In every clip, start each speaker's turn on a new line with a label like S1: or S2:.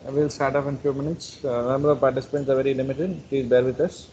S1: We'll start off in few minutes. Number of participants are very limited. Please bear with us.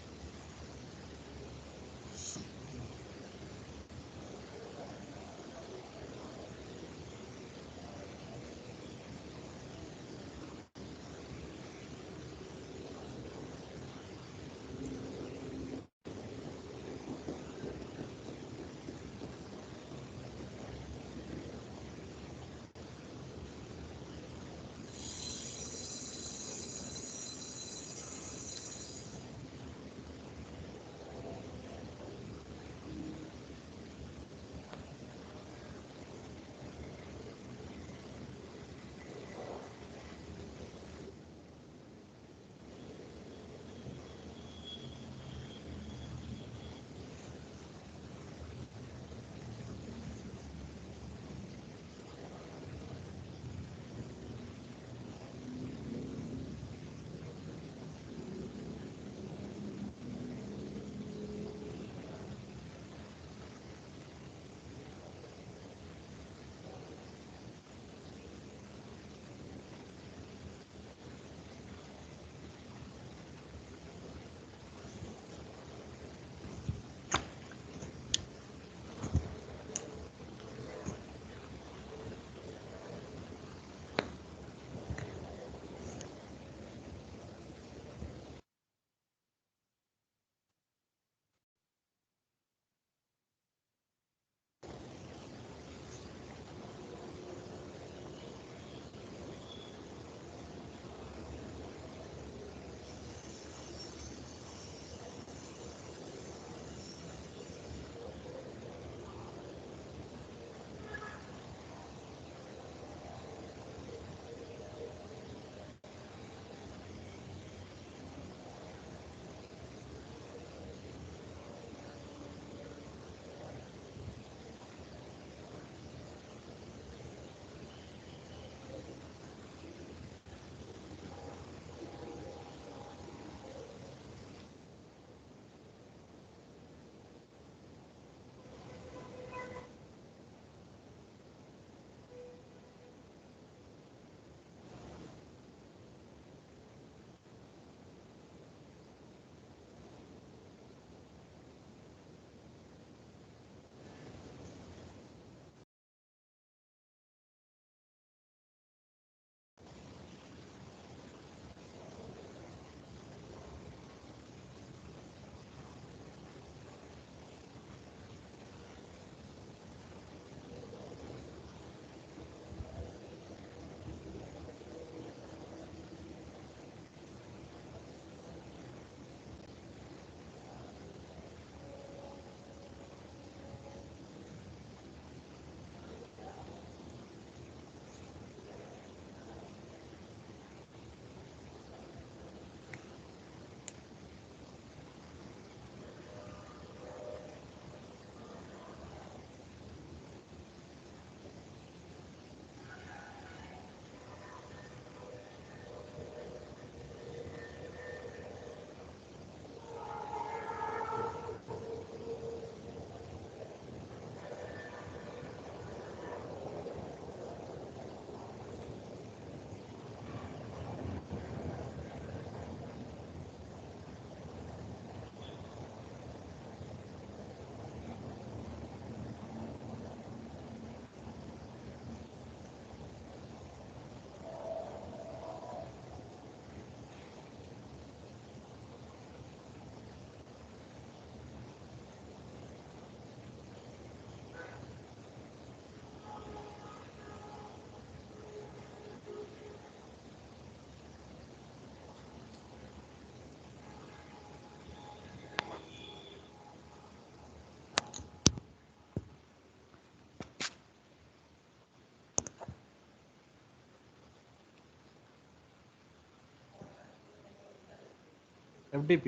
S1: FDP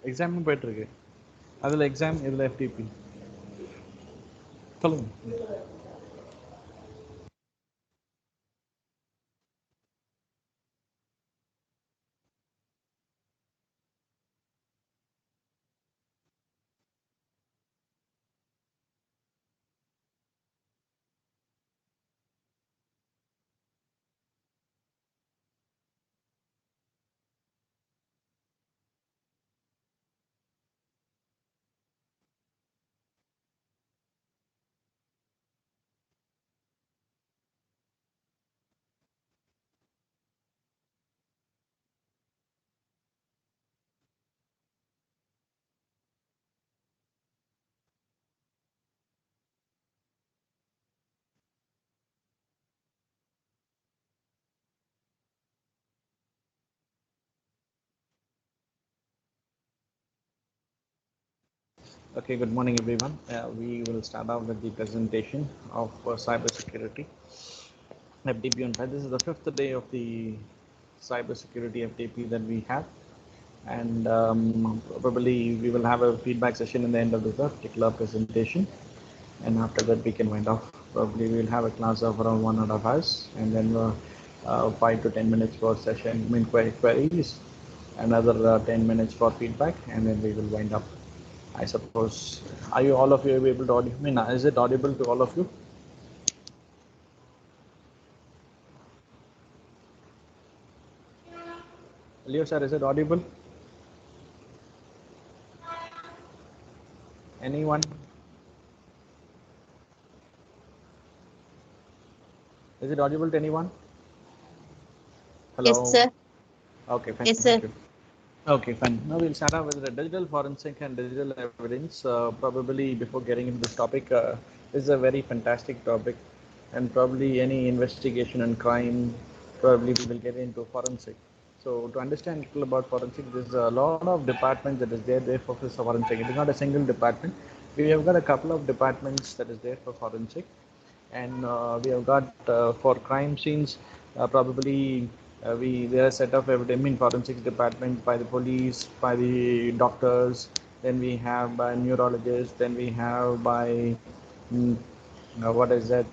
S1: exam போயிட்டு இருக்கு. அதில் exam, இதில் FDP. சொல்லுங்க. Okay, good morning everyone. We will start off with the presentation of cyber security. FDP on 5. This is the fifth day of the cyber security FDP that we have, and probably we will have a feedback session in the end of the particular presentation, and after that we can wind off. Probably we will have a class of around 1.5 hours, and then 5 to 10 minutes for session, queries, another 10 minutes for feedback, and then we will wind up. I suppose, are you all of you able to audio? I mean, is it audible to all of you? Leo sir, is it audible? Anyone? Is it audible to anyone? Hello?
S2: Yes, sir.
S1: Okay, fine.
S2: Yes, sir.
S1: Thank you. Okay, fine. Now we'll start off with the digital forensic and digital evidence. Probably before getting into this topic, this is a very fantastic topic, and probably any investigation and crime, probably we will get into forensic. So to understand a little about forensic, there's a lot of departments that is there. They focus on forensic. It is not a single department. We have got a couple of departments that is there for forensic, and we have got for crime scenes probably there are set of forensics department by the police, by the doctors, then we have by neurologists, then we have by mm, what is that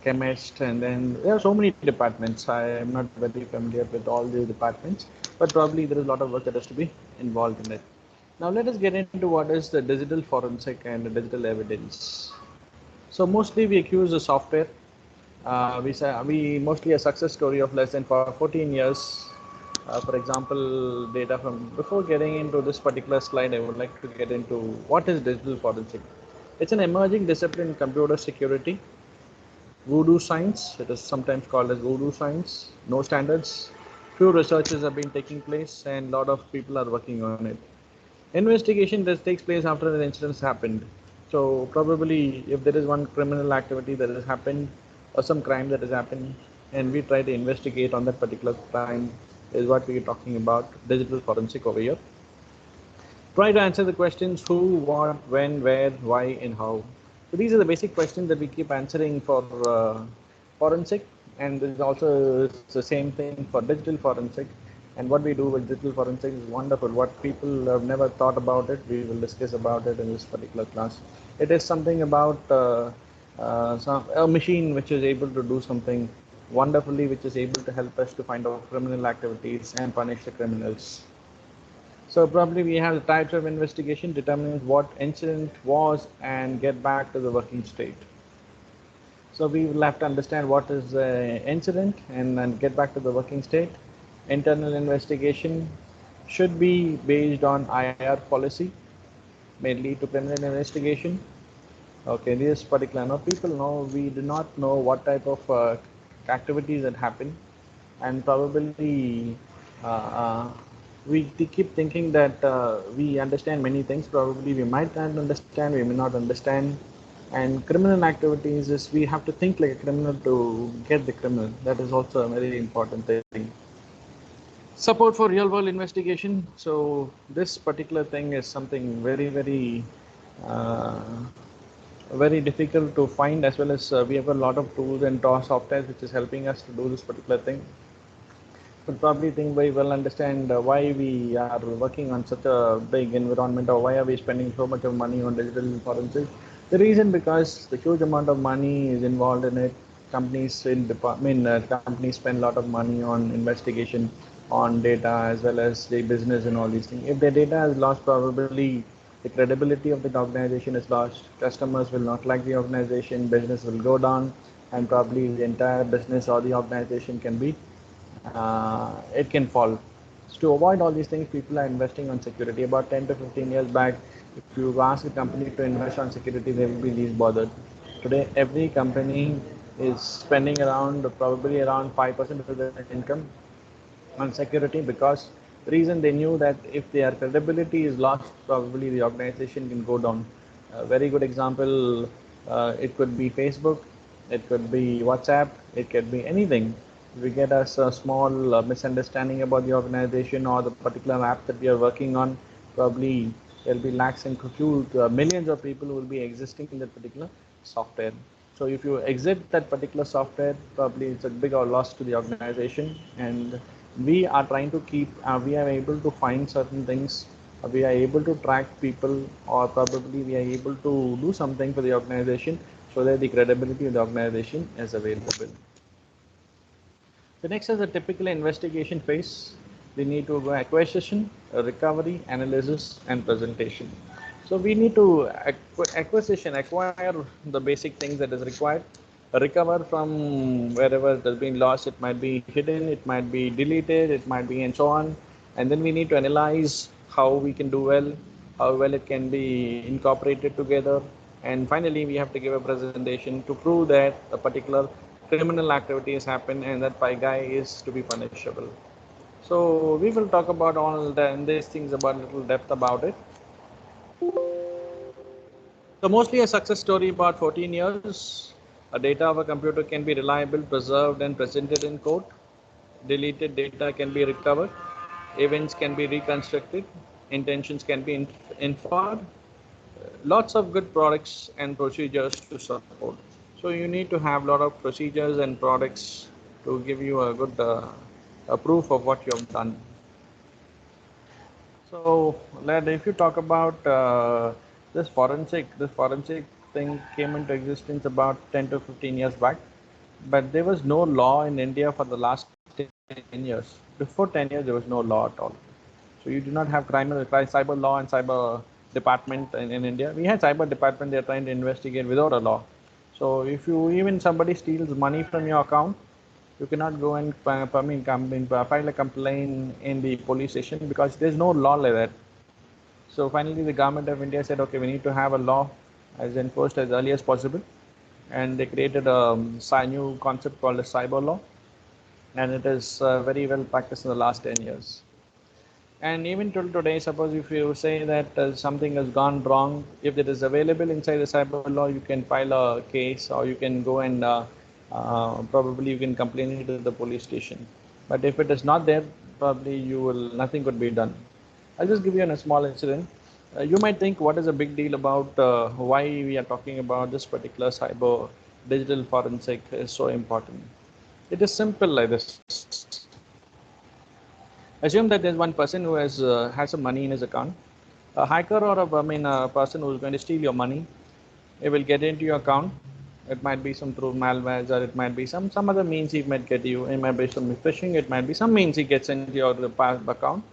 S1: chemist, and then there are so many departments. I am not very familiar with all the departments, but probably there is a lot of work that has to be involved in it. Now let us get into what is the digital forensic and the digital evidence. So mostly we accuse the software. We mostly a success story of less than 14 years. For example, data from before getting into this particular slide, I would like to get into what is digital forensic. It's an emerging discipline in computer security. Voodoo science, it is sometimes called as voodoo science. No standards. Few researches have been taking place, and a lot of people are working on it. Investigation that takes place after the incident has happened. So probably if there is one criminal activity that has happened or some crime that has happened, and we try to investigate on that particular crime, is what we are talking about, digital forensic over here. Try to answer the questions who, what, when, where, why, and how. So these are the basic questions that we keep answering for forensic, and this is also the same thing for digital forensic. And what we do with digital forensic is wonderful. What people have never thought about it, we will discuss about it in this particular class. It is something about a machine which is able to do something wonderfully, which is able to help us to find out criminal activities and punish the criminals. So probably we have the types of investigation, determines what incident was, and get back to the working state. So we will have to understand what is the incident and then get back to the working state. Internal investigation should be based on IR policy, may lead to criminal investigation. Okay, this particular, now people know, we do not know what type of activities that happen, and probably we keep thinking that we understand many things. Probably we might not understand, we may not understand. And criminal activities is we have to think like a criminal to get the criminal. That is also a very important thing. Support for real world investigation. So this particular thing is something very very difficult to find, as well as we have a lot of tools and software which is helping us to do this particular thing. would probably think very well understand why we are working on such a big environment, or why are we spending so much of money on digital forensics. The reason, because the huge amount of money is involved in it. Companies in companies spend a lot of money on investigation, on data, as well as the business and all these things. If the data is lost, probably the credibility of the organization is lost. Customers will not like the organization, business will go down, and probably the entire business or the organization can be it can fall. So to avoid all these things, people are investing on security. About 10 to 15 years back, if you ask a company to invest on security, they will be least bothered. Today, every company is spending around probably around 5% of their income on security, because the reason, they knew that if their credibility is lost, probably the organization can go down. A very good example, it could be Facebook, it could be WhatsApp, it could be anything. We get us a small misunderstanding about the organization or the particular app that we are working on, probably there'll be lakhs and millions of people who will be existing in that particular software. So if you exit that particular software, probably it's a big loss to the organization. And we are trying to keep, we are able to find certain things, we are able to track people, or probably we are able to do something for the organization so that the credibility of the organization is available. The next is a typical investigation phase. We need to go acquisition, recovery, analysis, and presentation. So we need to acquire the basic things that is required, recover from wherever it has been lost. It might be hidden, it might be deleted, it might be, and so on. And then we need to analyze how we can do well, how well it can be incorporated together. And finally, we have to give a presentation to prove that a particular criminal activity has happened and that guy is to be punishable. So we will talk about all these things about little depth about it. So mostly a success story about 14 years. A data of a computer can be reliable, preserved, and presented in court. Deleted data can be recovered. Events can be reconstructed. Intentions can be inferred. Lots of good products and procedures to support. So you need to have a lot of procedures and products to give you a good a proof of what you have done. So if you talk about this forensic thing came into existence about 10 to 15 years back, but there was no law in India for the last 10 years. Before 10 years, there was no law at all. So you do not have cyber law and cyber department in India. We had cyber department, they're trying to investigate without a law. So if you, even somebody steals money from your account, you cannot go and file a complaint in the police station, because there's no law like that. So finally, the government of India said, okay, we need to have a law as enforced as early as possible. And they created a new concept called a cyber law. And it is very well practiced in the last 10 years. And even till today, suppose if you say that something has gone wrong, if it is available inside the cyber law, you can file a case, or you can go and probably you can complain it to the police station. But if it is not there, probably nothing could be done. I'll just give you a small incident. You might think, what is a big deal about why we are talking about this particular cyber digital forensic is so important. It is simple like this. Assume that there's one person who has some money in his account. A hacker, or a person who is going to steal your money, it will get into your account. It might be some through malware, or it might be some other means he might get you. It might be some phishing. It might be some means he gets into your account.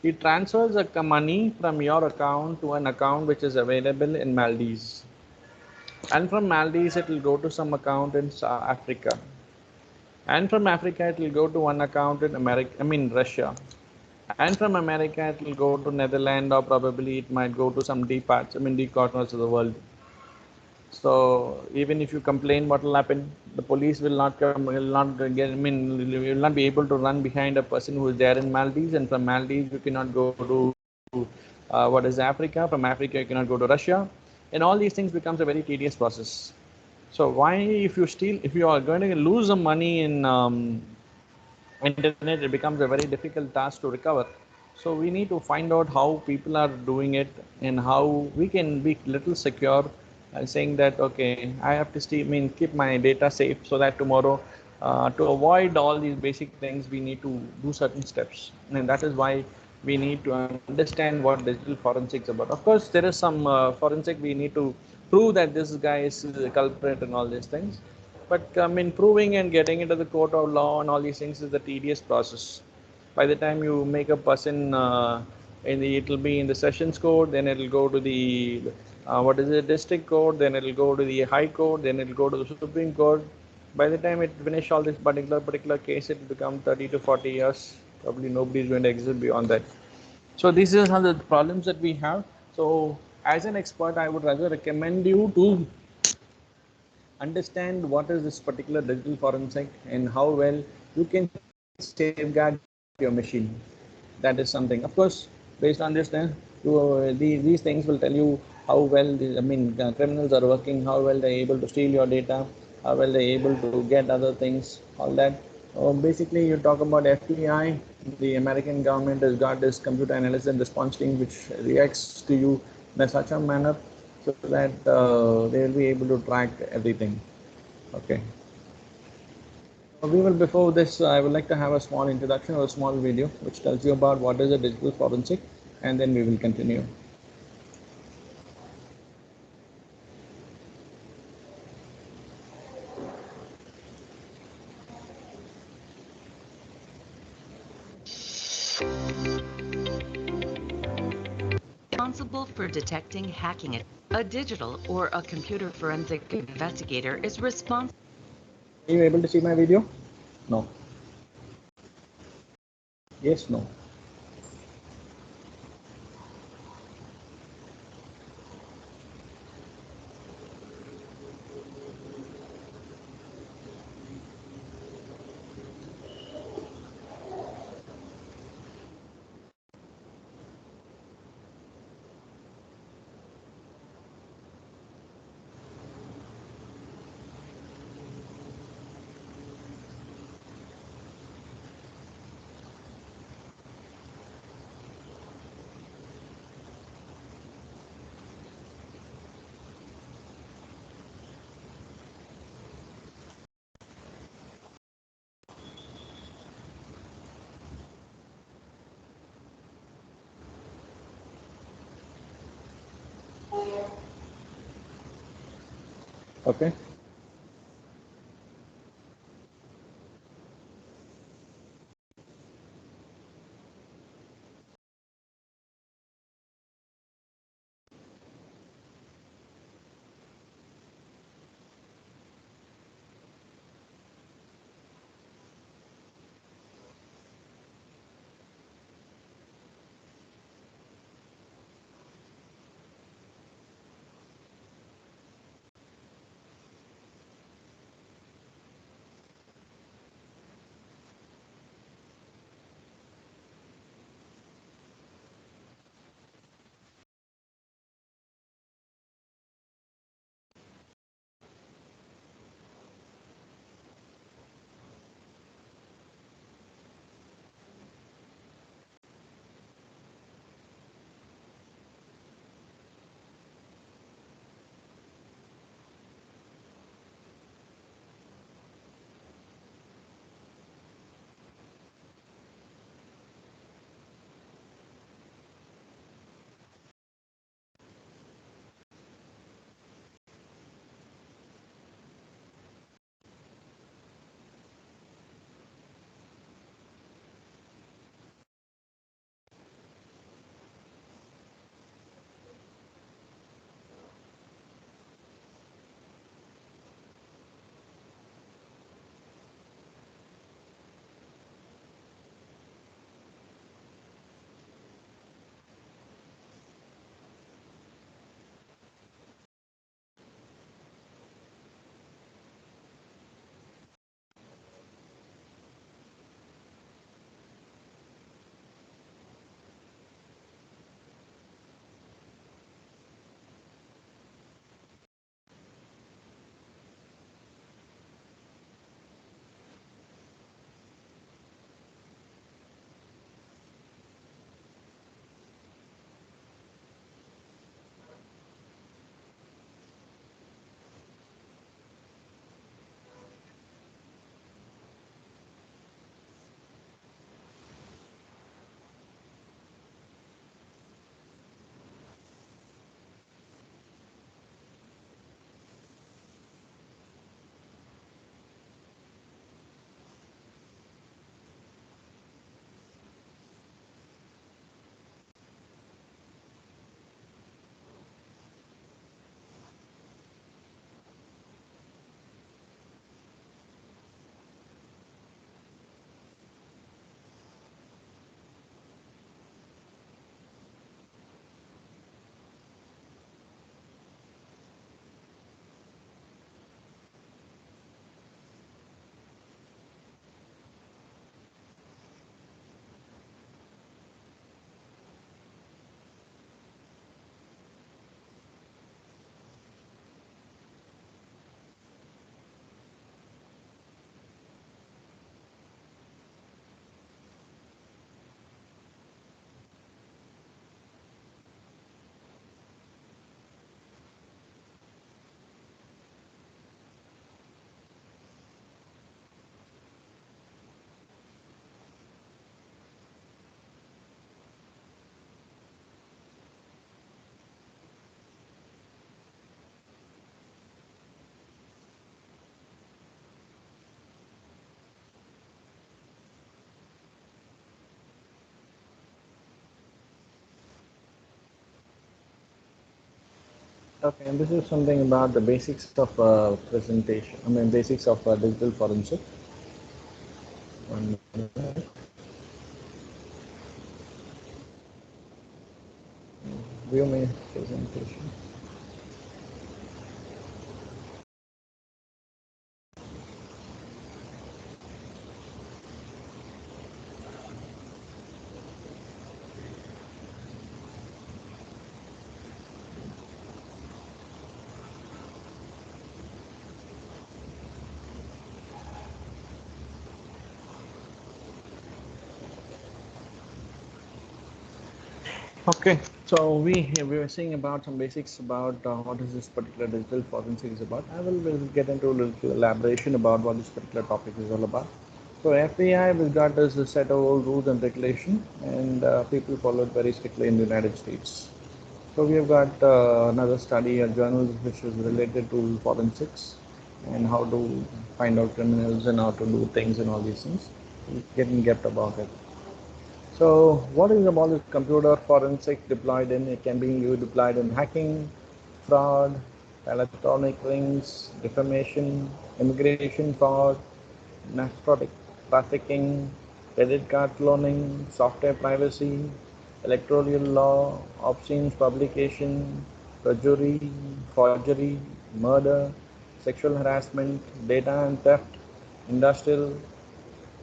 S1: He transfers money from your account to an account which is available in Maldives. And from Maldives, it will go to some account in Africa. And from Africa, it will go to one account in Russia. And from America, it will go to Netherlands, or probably it might go to some deep corners of the world. So even if you complain, what will happen? The police will not come, will not get, you will not be able to run behind a person who is there in Maldives, and from Maldives you cannot go to what is Africa. From Africa you cannot go to Russia, and all these things becomes a very tedious process. So why, if you are going to lose some money in internet, it becomes a very difficult task to recover. So we need to find out how people are doing it, and how we can be little secure, saying that, okay, I have to keep my data safe, so that tomorrow To avoid all these basic things, we need to do certain steps, and that is why we need to understand what digital forensics about. Of course, there is some forensic we need to prove that this guy is the culprit and all these things. But I mean, proving and getting into the court of law and all these things is the tedious process. By the time you make a person it'll be in the sessions court, then it'll go to the what is it, district court, then it'll go to the high court, then it'll go to the Supreme Court. By the time it finish all this particular case, it will become 30 to 40 years. Probably nobody is going to exist beyond that. So these are some of the problems that we have. So as an expert, I would rather recommend you to understand what is this particular digital forensic and how well you can safeguard your machine. That is something. Of course, based on this, these things will tell you how well criminals are working, how well they're able to steal your data, how well they're able to get other things, all that. Basically, you talk about FBI. The American government has got this computer analysis and response team which reacts to you in such a manner so that they will be able to track everything. Okay. We will, before this, I would like to have a small introduction or a small video which tells you about what is a digital forensic, and then we will continue.
S2: Responsible for detecting hacking. A digital or a computer forensic investigator is responsible.
S1: Are you able to see my video? No. Yes, no. Okay. Okay, and this is something about the basics of presentation. I mean, basics of digital forensic. One minute. View my presentation. Okay, so we were saying about some basics about what is this particular digital forensic is about. I will get into a little elaboration about what this particular topic is all about. So FBI we got this a set of old rules and regulation, and people follow it very strictly in the United States. So we have got another study, a journal which is related to forensics and how to find out criminals and how to do things and all these things. We'll get in depth about it. So what is about this computer forensic deployed in? It can be deployed in hacking, fraud, electronic rings, defamation, immigration fraud, narcotic trafficking, credit card cloning, software privacy, electoral law, obscene publication, perjury, forgery, murder, sexual harassment, data and theft, industrial,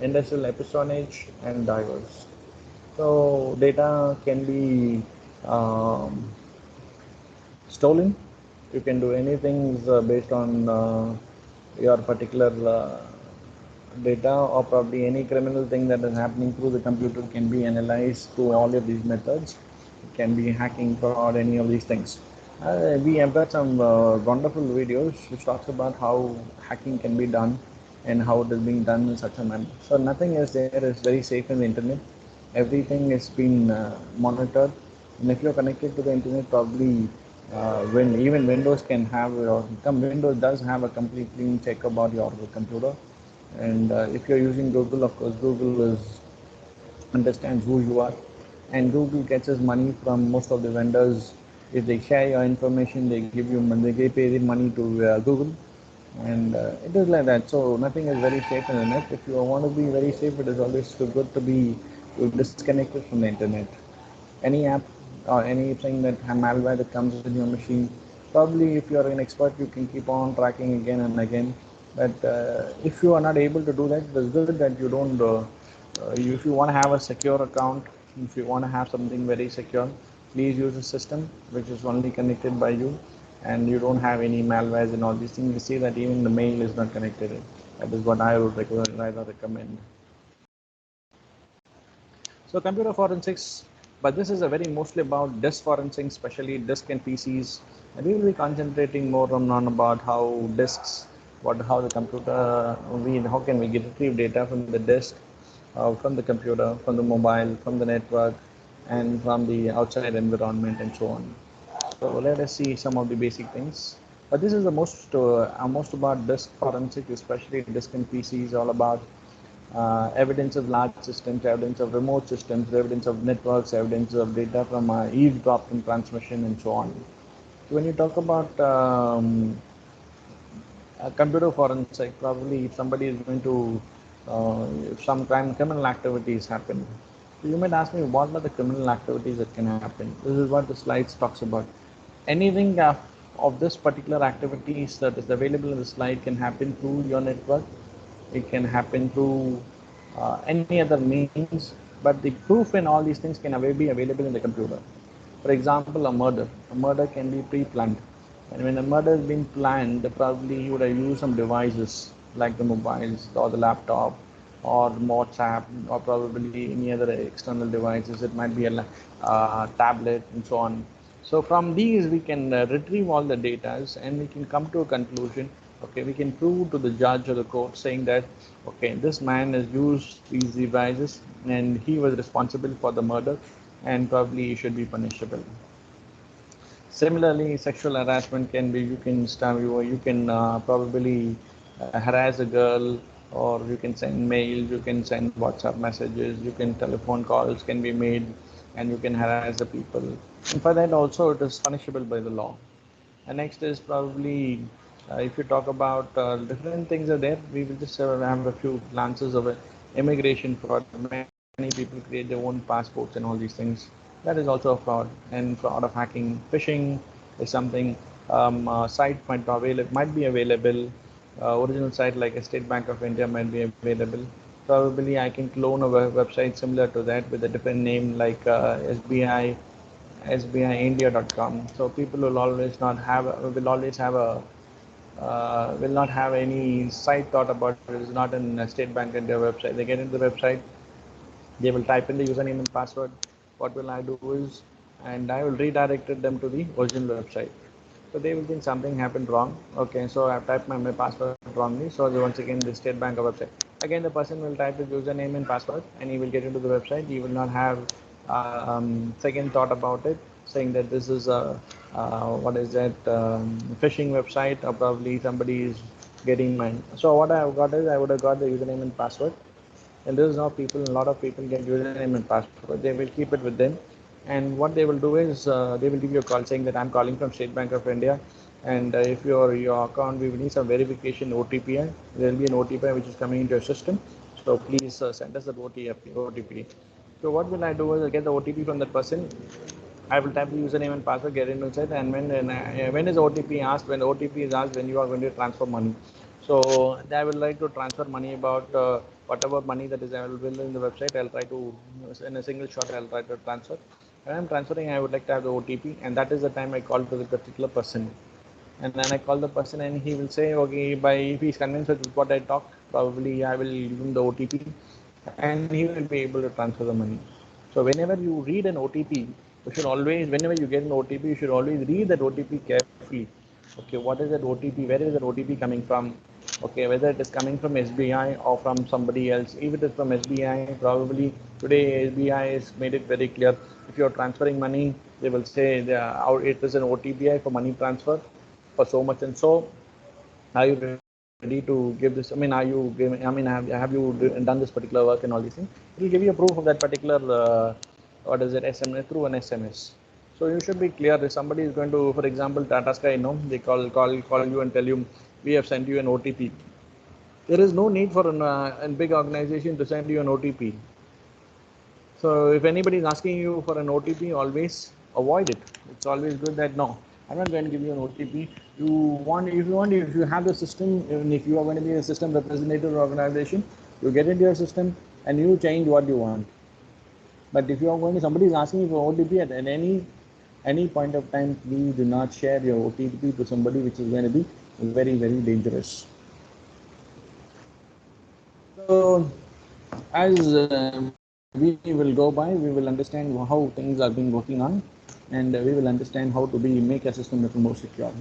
S1: industrial espionage, and diverse. So data can be um, stolen. You can do anything based on your particular data, or probably any criminal thing that is happening through the computer can be analyzed through all of these methods. It can be hacking, fraud, any of these things. We have got some wonderful videos which talks about how hacking can be done and how it is being done in such a manner. So nothing is there is very safe in the internet. Everything is been monitored, and if you're connected to the internet, probably when even Windows can have your Windows does have a complete clean check about your computer. And if you're using Google, of course, Google is understands who you are, and Google gets its money from most of the vendors. If they share your information, they give you money, they pay the money to Google, and it is like that. So nothing is very safe in the net. If you want to be very safe, it is always good to be disconnected from the internet. Any app or anything that malware that comes in your machine, probably if you are an expert, you can keep on tracking again and again. But if you are not able to do that, it's good that you don't. If you want to have a secure account, if you want to have something very secure, please use a system which is only connected by you, and you don't have any malwares and all these things. You see that even the mail is not connected. That is what I would rather recommend. So computer forensics, but this is a very mostly about disk forensics, especially disk and PCs. And we will be concentrating more on about how disks, how the computer, how can we retrieve data from the disk, from the computer, from the mobile, from the network, and from the outside environment and so on. So let us see some of the basic things. But this is the most about disk forensic, especially disk and PCs, all about evidence of large systems, evidence of remote systems, evidence of networks, evidence of data from eavesdropping transmission, and so on. So when you talk about computer forensic, probably if somebody is going to, if some criminal activities happen, so you might ask me what are the criminal activities that can happen. This is what the slides talks about. Anything of this particular activities that is available in the slide can happen through your network. It can happen through any other means, but the proof and all these things can be available in the computer. For example, a murder. A murder can be pre-planned. And when a murder has been planned, probably he would have used some devices like the mobiles or the laptop or WhatsApp or probably any other external devices. It might be a tablet and so on. So from these, we can retrieve all the data and we can come to a conclusion. Okay, we can prove to the judge or the court saying that, okay, this man has used these devices and he was responsible for the murder and probably he should be punishable. Similarly, sexual harassment can be you can start you can probably harass a girl, or you can send mails, you can send WhatsApp messages, you can telephone calls can be made, and you can harass the people. And for that also, it is punishable by the law. And next is probably if you talk about different things are there, we will just have a few glances of it. Immigration fraud. Many people create their own passports and all these things. That is also a fraud. And fraud of hacking, phishing is something. Site might be available. Original site like a State Bank of India might be available. Probably I can clone a website similar to that with a different name like SBI sbiindia.com. So people will always not have will always have a will not have any site thought about it. It's not in State Bank India website. They get into the website, they will type in the username and password. What will I do is, and I will redirect them to the original website. So they will think something happened wrong. Okay, so I've typed my password wrongly. So once again, the State Bank of website. Again, the person will type his username and password, and he will get into the website. He will not have second thought about it, saying that this is a what is that phishing website, or probably somebody is getting mine. So what I have got is I would have got the username and password, and this is how people, a lot of people get username and password. They will keep it with them, and what they will do is they will give you a call saying that I'm calling from State Bank of India, and if your account, we will need some verification OTP. There will be an OTP which is coming into your system, so please send us the OTP. So what will I do is I get the OTP from that person. I will type the username and password, get into it, and when is OTP asked? When the OTP is asked, when you are going to transfer money. So I would like to transfer money about whatever money that is available in the website. I'll try to, in a single shot, I'll try to transfer. When I'm transferring, I would like to have the OTP, and that is the time I call to the particular person. And then I call the person, and he will say, okay, if he's convinced with what I talk, probably I will give him the OTP, and he will be able to transfer the money. So whenever you read an OTP, you should always, whenever you get an OTP, you should always read that OTP carefully. Okay, what is that OTP? Where is that OTP coming from? Okay, whether it is coming from SBI or from somebody else. If it is from SBI, probably today SBI has made it very clear. If you're transferring money, they will say it is an OTPI for money transfer for so much and so. Are you ready to give this? I mean, have you done this particular work and all these things? It will give you a proof of that particular what is it, SMS, through an SMS. So you should be clear. If somebody is going to, for example, Tata Sky, they call you and tell you, we have sent you an OTP. There is no need for a big organization to send you an OTP. So if anybody is asking you for an OTP, always avoid it. It's always good that no, I'm not going to give you an OTP. If you have the system, even if you are going to be a system representative organization, you get into your system and you change what you want. But if you are going to, somebody is asking you for OTP at any point of time, please do not share your OTP to somebody, which is going to be very, very dangerous. So as we will go by, we will understand how things are being working on, and we will understand how to make a system little more secure.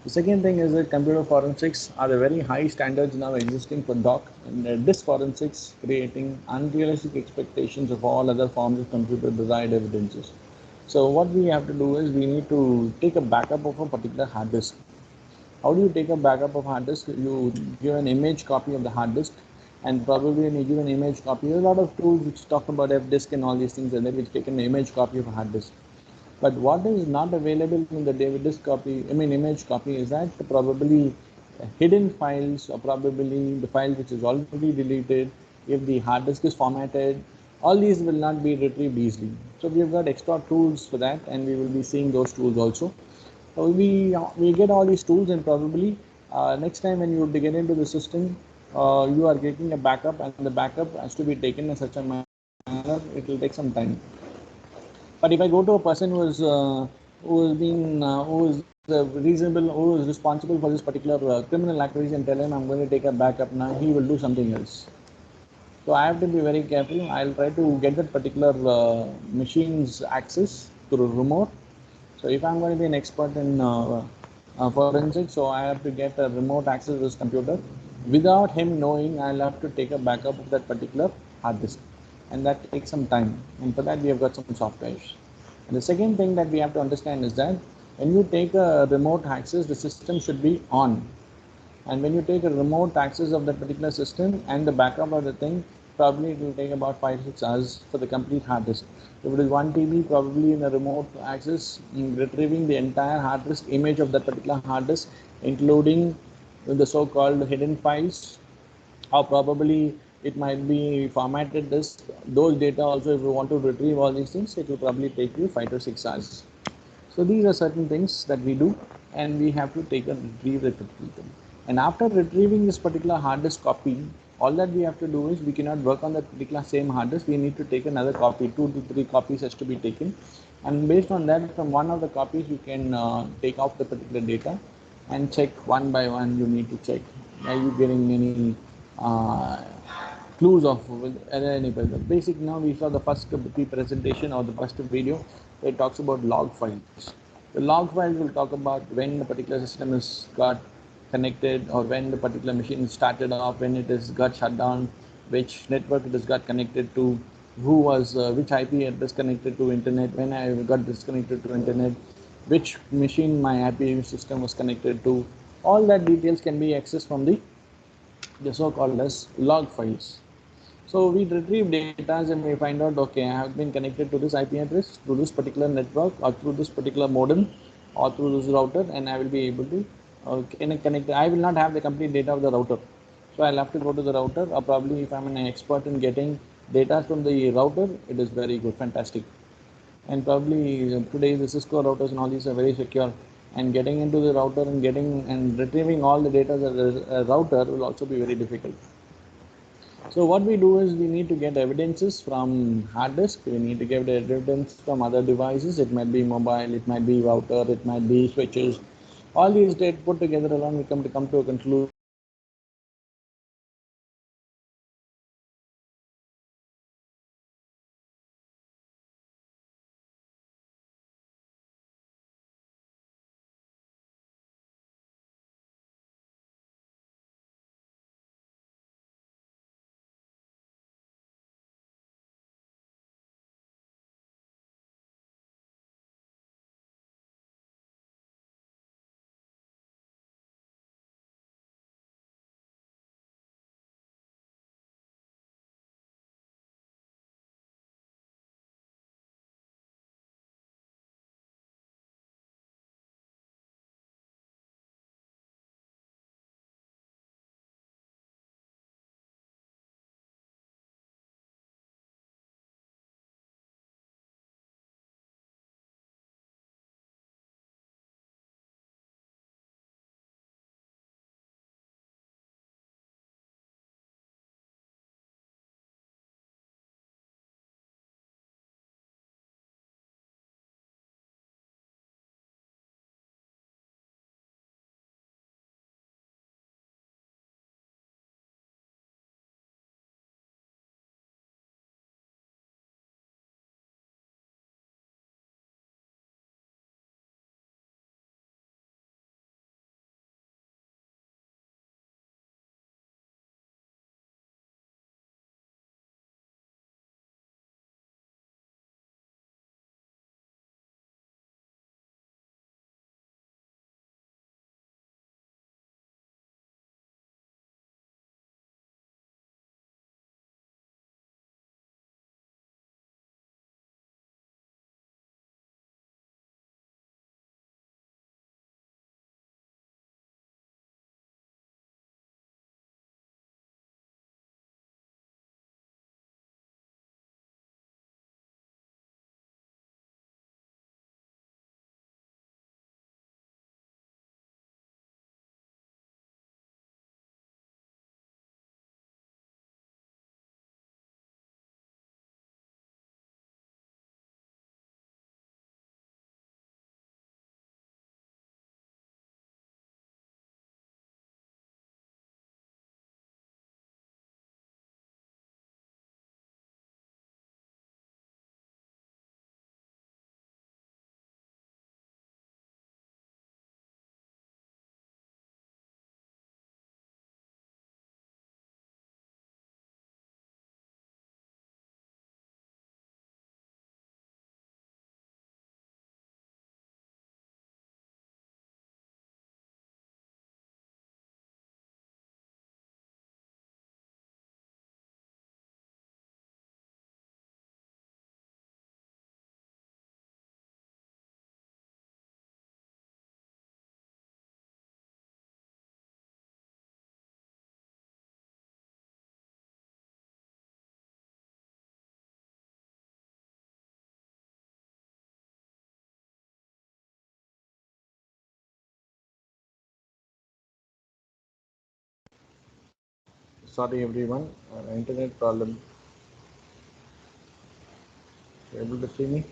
S1: The second thing is that computer forensics are the very high standards now existing for doc, and disk forensics creating unrealistic expectations of all other forms of computer-derived evidences. So what we have to do is we need to take a backup of a particular hard disk. How do you take a backup of hard disk? You give an image copy of the hard disk, and probably when you give an image copy, there are a lot of tools which talk about F-disk and all these things, and then which take an image copy of a hard disk. But what is not available in the disk copy, image copy, is that probably hidden files, or probably the file which is already deleted, if the hard disk is formatted, all these will not be retrieved easily. So we have got extra tools for that, and we will be seeing those tools also. So we get all these tools, and probably next time when you get into the system, you are getting a backup, and the backup has to be taken in such a manner, it will take some time. But if I go to a person who is reasonable, who is responsible for this particular criminal activity, and tell him I'm going to take a backup now, he will do something else. So I have to be very careful. I'll try to get that particular machine's access through remote. So if I'm going to be an expert in forensics, so I have to get a remote access to this computer. Without him knowing, I'll have to take a backup of that particular hard disk, and that takes some time. And for that, we have got some softwares. And the second thing that we have to understand is that when you take a remote access, the system should be on. And when you take a remote access of that particular system and the backup of the thing, probably it will take about 5 to 6 hours for the complete hard disk. If it is 1 TB, probably in a remote access, retrieving the entire hard disk image of that particular hard disk, including the so-called hidden files, or probably it might be formatted disk. Those data also, if you want to retrieve all these things, it will probably take you 5 to 6 hours. So these are certain things that we do, and we have to take and retrieve them. And after retrieving this particular hard disk copy, all that we have to do is we cannot work on that particular same hard disk. We need to take another copy. 2 to 3 copies has to be taken, and based on that, from one of the copies you can take off the particular data and check one by one. You need to check, are you getting any uh, clues of any basic. Now we saw the first presentation or the first video. It talks about log files. The log files will talk about when the particular system is got connected, or when the particular machine started off, when it is got shut down, which network it has got connected to, who was which IP address connected to internet, when I got disconnected to internet, which machine my IP system was connected to. All that details can be accessed from the so-called as log files. So we retrieve data and we find out, okay, I have been connected to this IP address through this particular network, or through this particular modem, or through this router, and I will be able to connect. I will not have the complete data of the router, so I'll have to go to the router, or probably if I'm an expert in getting data from the router, it is very good, fantastic. And probably today the Cisco routers and all these are very secure, and getting into the router and getting and retrieving all the data of the router will also be very difficult. So what we do is we need to get evidences from hard disk. We need to get evidence from other devices. It might be mobile, it might be router, it might be switches. All these data put together along, we come to a conclusion Sorry everyone, internet problem. You able to see me?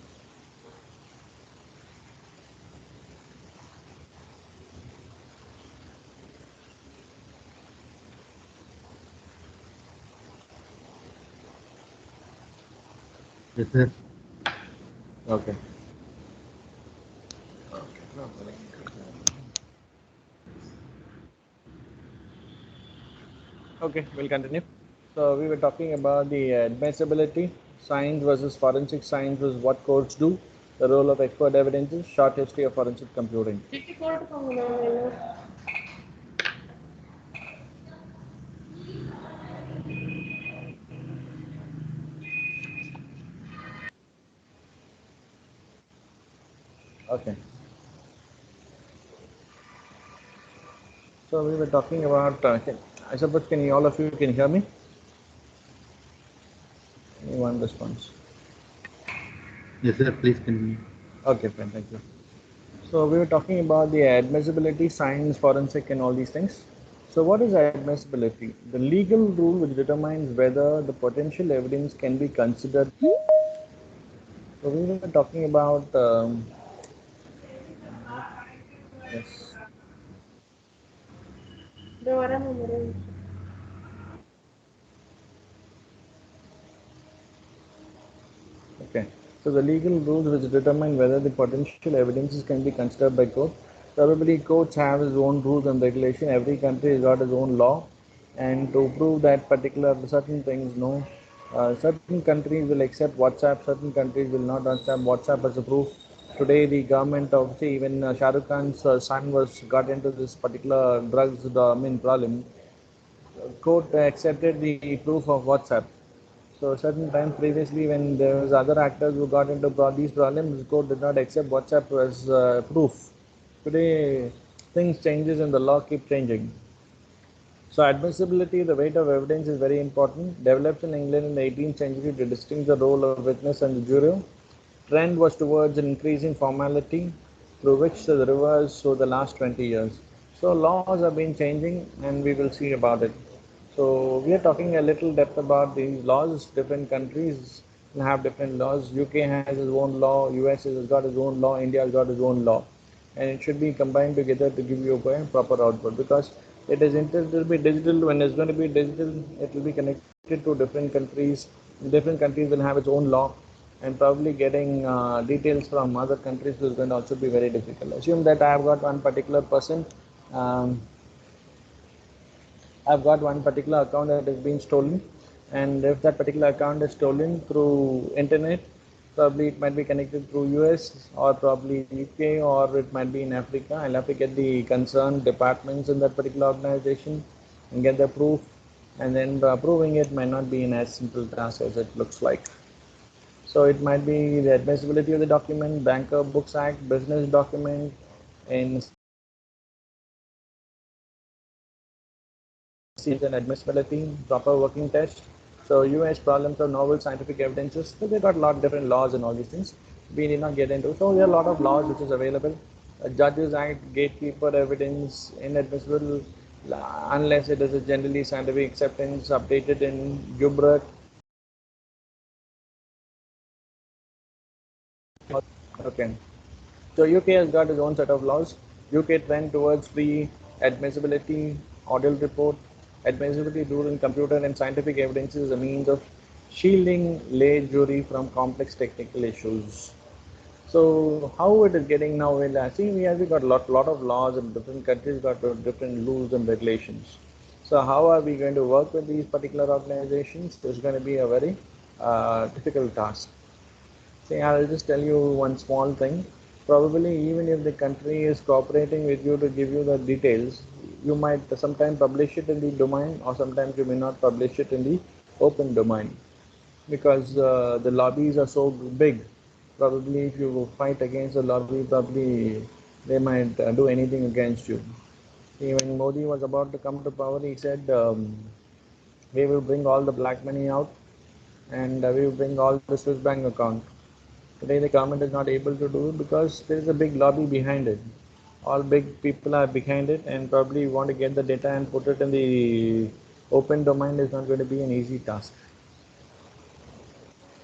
S3: Yes, sir.
S1: Okay. Okay, we'll continue. So we were talking about the admissibility, science versus forensic science was what courts do, the role of expert evidences, short history of forensic computing. Okay. So we were talking about, I suppose all of you can hear me? Anyone response?
S3: Yes, sir. Please continue.
S1: Okay, fine, thank you. So we were talking about the admissibility, science, forensic, and all these things. So what is admissibility? The legal rule which determines whether the potential evidence can be considered. So we were talking about yes. Okay. So the legal rules which determine whether the potential evidences can be considered by court. Probably courts have its own rules and regulation. Every country has got its own law, and to prove that particular certain things, no, certain countries will accept WhatsApp. Certain countries will not accept WhatsApp as a proof. Today, the government of say even Shah Rukh Khan's son was got into this particular drugs problem. Court accepted the proof of WhatsApp. So certain time previously when there was other actors who got into these problems, the court did not accept WhatsApp as proof. Today things changes and the law keep changing. So admissibility, the weight of evidence is very important. Developed in England in the 18th century to distinguish the role of witness and the juror. Trend was towards an increasing formality through which the reverse for the last 20 years. So laws have been changing and we will see about it. So we are talking a little depth about these laws. Different countries have different laws. UK has its own law, US has got its own law, India has got its own law. And it should be combined together to give you a proper output because it will be digital. When it's going to be digital, it will be connected to different countries. Different countries will have its own law, and probably getting details from other countries is going to also be very difficult. Assume that I have got one particular person. Um, I've got one particular account that has been stolen, and if that particular account is stolen through internet, probably it might be connected through US or probably UK or it might be in Africa. I'll have to get the concerned departments in that particular organization and get the proof, and then proving it might not be an as simple task as it looks like. So it might be the admissibility of the document, Banker Books Act, business document, in and admissibility, proper working test. So US problems of novel scientific evidences. So they got a lot of different laws and all these things. We need not get into. So there are a lot of laws which is available. Judges Act, gatekeeper evidence, inadmissible unless it is a generally scientific acceptance updated in Gilbert. Okay. So UK has got its own set of laws. UK trend towards free admissibility, audit report, admissibility rule in computer and scientific evidence is a means of shielding lay jury from complex technical issues. So how it is getting now? Well, I think we have got lot of laws and different countries got different rules and regulations. So how are we going to work with these particular organizations? It's going to be a very difficult task. See, I'll just tell you one small thing. Probably even if the country is cooperating with you to give you the details, you might sometimes publish it in the domain or sometimes you may not publish it in the open domain because the lobbies are so big. Probably if you fight against the lobby, probably they might do anything against you. See, when Modi was about to come to power, he said, we will bring all the black money out and we will bring all the Swiss bank account. Today the government is not able to do it because there is a big lobby behind it. All big people are behind it and probably want to get the data and put it in the Open domain is not going to be an easy task.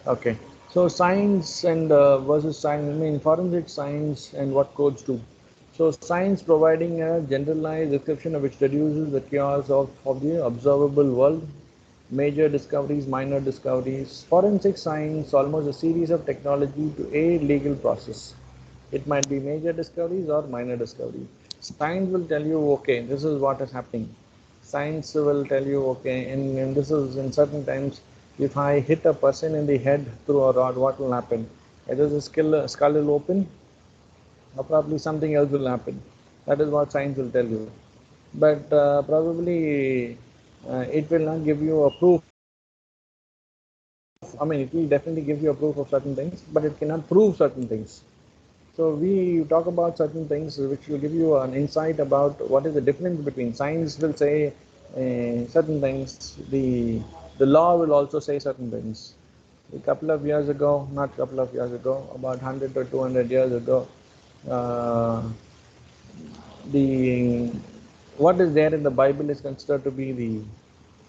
S1: Okay, so science and versus science, I mean forensic science and what codes do. So science providing a generalized description of which reduces the chaos of the observable world, major discoveries, minor discoveries. Forensic science almost a series of technology to aid legal process. It might be major discoveries or minor discovery. Science will tell you, okay, this is what is happening. Science will tell you, okay, and this is in certain times, if I hit a person in the head through a rod, what will happen? Either the skull will open or probably something else will happen. That is what science will tell you. But probably it will not give you a proof. I mean, it will definitely give you a proof of certain things, but it cannot prove certain things. So we talk about certain things which will give you an insight about what is the difference between science will say certain things, the law will also say certain things. A couple of years ago, not couple of years ago, about 100 or 200 years ago, uh, the what is there in the Bible is considered to be the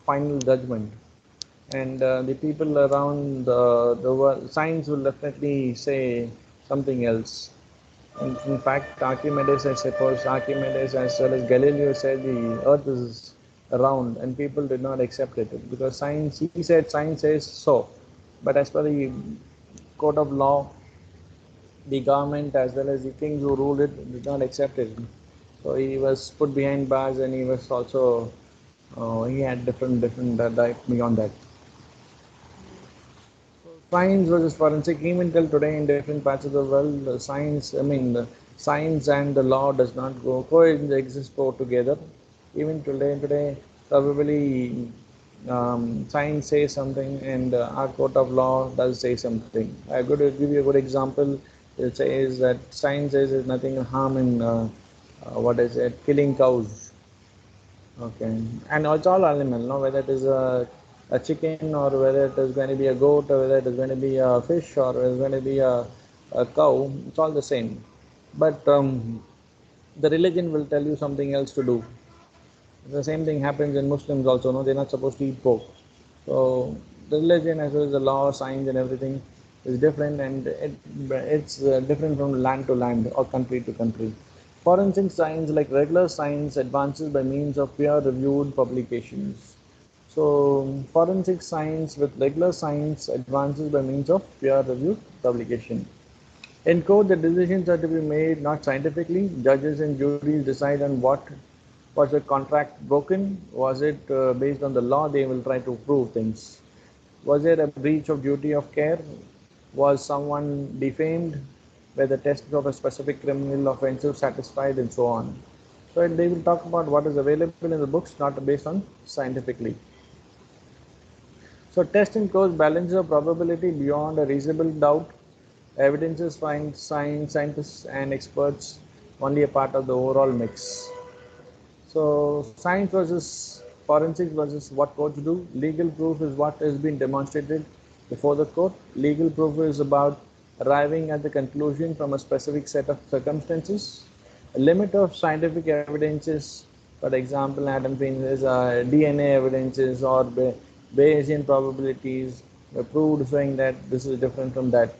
S1: final judgment, and the people around the world, science will definitely say something else. And in fact, Archimedes, I suppose, Archimedes as well as Galileo said the Earth is round, and people did not accept it because science. He said science says so, but as per the court of law, the government as well as the kings who ruled it did not accept it. So he was put behind bars, and he was also he had different beyond that. Science versus forensic. Even till today, in different parts of the world, science. I mean, science and the law does not go coexist together. Even today, probably science says something, and our court of law does say something. I could give you a good example. It says that science says there's nothing harm in what is it, killing cows. Okay, and it's all animal, no? Whether it is a chicken or whether it is going to be a goat or whether it is going to be a fish or it's going to be a cow, it's all the same. But the religion will tell you something else to do. The same thing happens in Muslims also, no? They're not supposed to eat pork. So the religion as well as the law, science and everything is different, and it's different from land to land or country to country. Forensic science, like regular science, advances by means of peer-reviewed publications. So forensic science with regular science advances by means of peer-reviewed publication. In court, the decisions are to be made not scientifically. Judges and juries decide on what was the contract broken. Was it based on the law? They will try to prove things. Was there a breach of duty of care? Was someone defamed? Were the tests of a specific criminal offensive satisfied, and so on. So they will talk about what is available in the books, not based on scientifically. So test and cause balances of probability beyond a reasonable doubt. Evidences find scientists and experts only a part of the overall mix. So science versus forensics versus what courts do. Legal proof is what has been demonstrated before the court. Legal proof is about arriving at the conclusion from a specific set of circumstances. A limit of scientific evidences, for example, Adam Finch's DNA evidences or Bayesian probabilities were proved showing that this is different from that.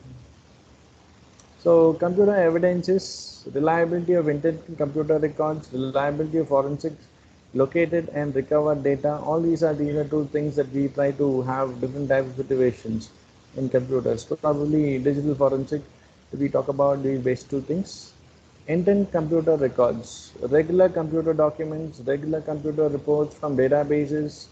S1: So computer evidence is reliability of intelligent computer records, reliability of forensics, located and recovered data. All these are two things that we try to have different types of situations in computers. Probably digital forensic, we talk about these basic two things. Intent computer records, regular computer documents, regular computer reports from databases,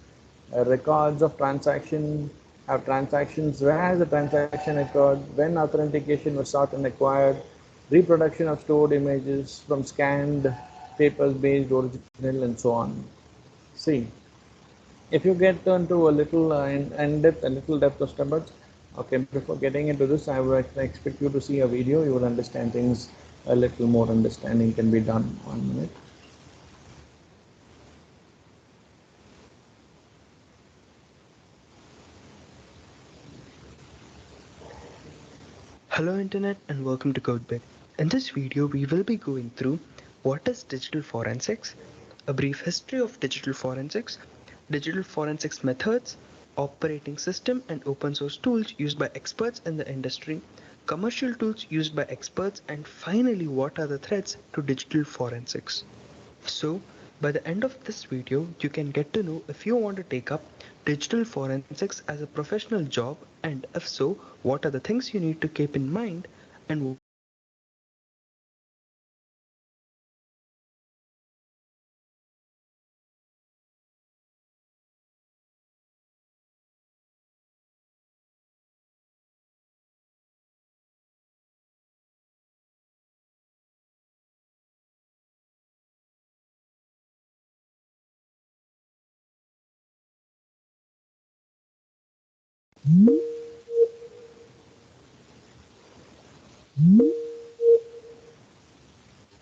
S1: records of transaction, have transactions, where has the transaction occurred, when authentication was sought and acquired, reproduction of stored images from scanned papers based original, and so on. See, if you get into a little in depth, a little depth of stuff, okay, before getting into this, I would expect you to see a video. You will understand things a little more. Understanding can be done. 1 minute.
S4: Hello Internet and welcome to CodeBit. In this video we will be going through what is digital forensics, a brief history of digital forensics, digital forensics methods, operating system and open source tools used by experts in the industry, commercial tools used by experts, and finally, what are the threats to digital forensics. So, by the end of this video, you can get to know if you want to take up digital forensics as a professional job, and if so, what are the things you need to keep in mind, and what are the tools you need to master. So, without wasting any time, let's get started.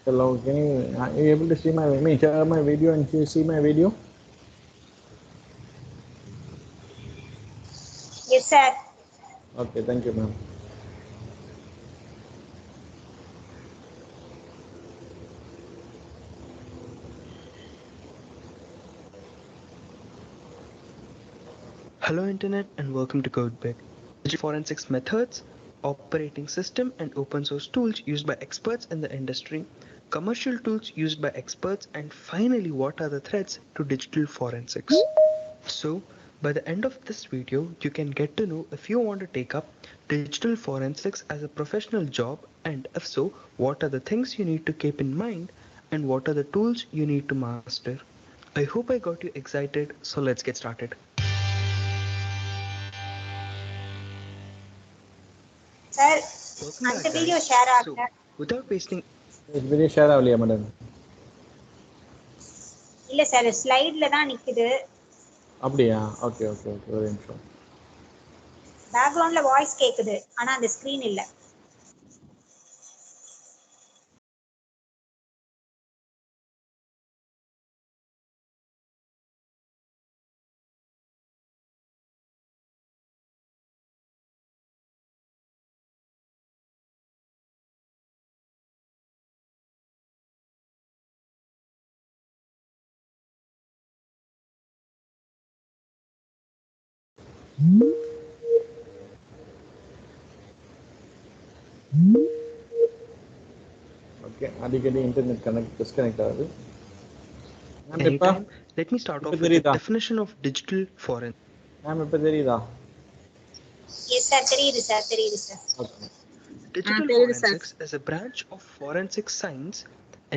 S1: Hello, are you able to see my image, share my video and see my video?
S5: Yes, sir.
S1: Okay, thank you, ma'am.
S4: Hello Internet and welcome to CodeBig. Digital forensics methods, operating system and open source tools used by experts in the industry, commercial tools used by experts, and finally what are the threats to digital forensics. So, by the end of this video, you can get to know if you want to take up digital forensics as a professional job, and if so, what are the things you need to keep in mind and what are the tools you need to master. I hope I got you excited, so let's get started.
S5: Sir,
S4: Welcome back,
S5: அந்த video
S4: guys.
S5: Share
S4: So,
S5: ஆகல.
S4: without wasting
S1: Video share ஆகலையா madam?
S5: இல்ல sir, ஸ்லைட்ல தான் நிக்குது.
S1: அப்படியா? Okay okay okay, ஒரு நிமிஷம்.
S5: பேக்ரவுண்ட்ல வாய்ஸ் கேக்குது, ஆனா அந்த ஸ்கிரீன் இல்ல.
S1: ஓகே, அடிக்கடி இன்டர்நெட் டிஸ்கனெக்ட் ஆகுது.
S4: anytime, let me start off with the definition of digital forensics.
S1: Ma'am இப்போ தெரியுதா?
S5: எஸ் சார், தெரியுது சார், தெரியுது sir.
S1: Okay.
S4: Digital forensics is a branch of forensic science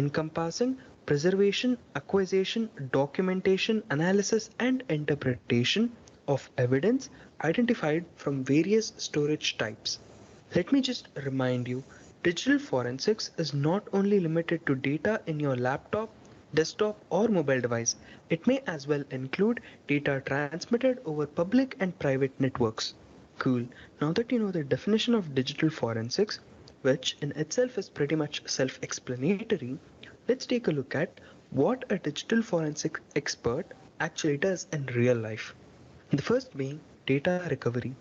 S4: encompassing preservation, acquisition, documentation, analysis, and interpretation of evidence identified from various storage types. Let me just remind you, digital forensics is not only limited to data in your laptop, desktop, or mobile device. It may as well include data transmitted over public and private networks. Cool. Now that you know the definition of digital forensics, which in itself is pretty much self-explanatory, let's take a look at what a digital forensic expert actually does in real life. The first being data recovery.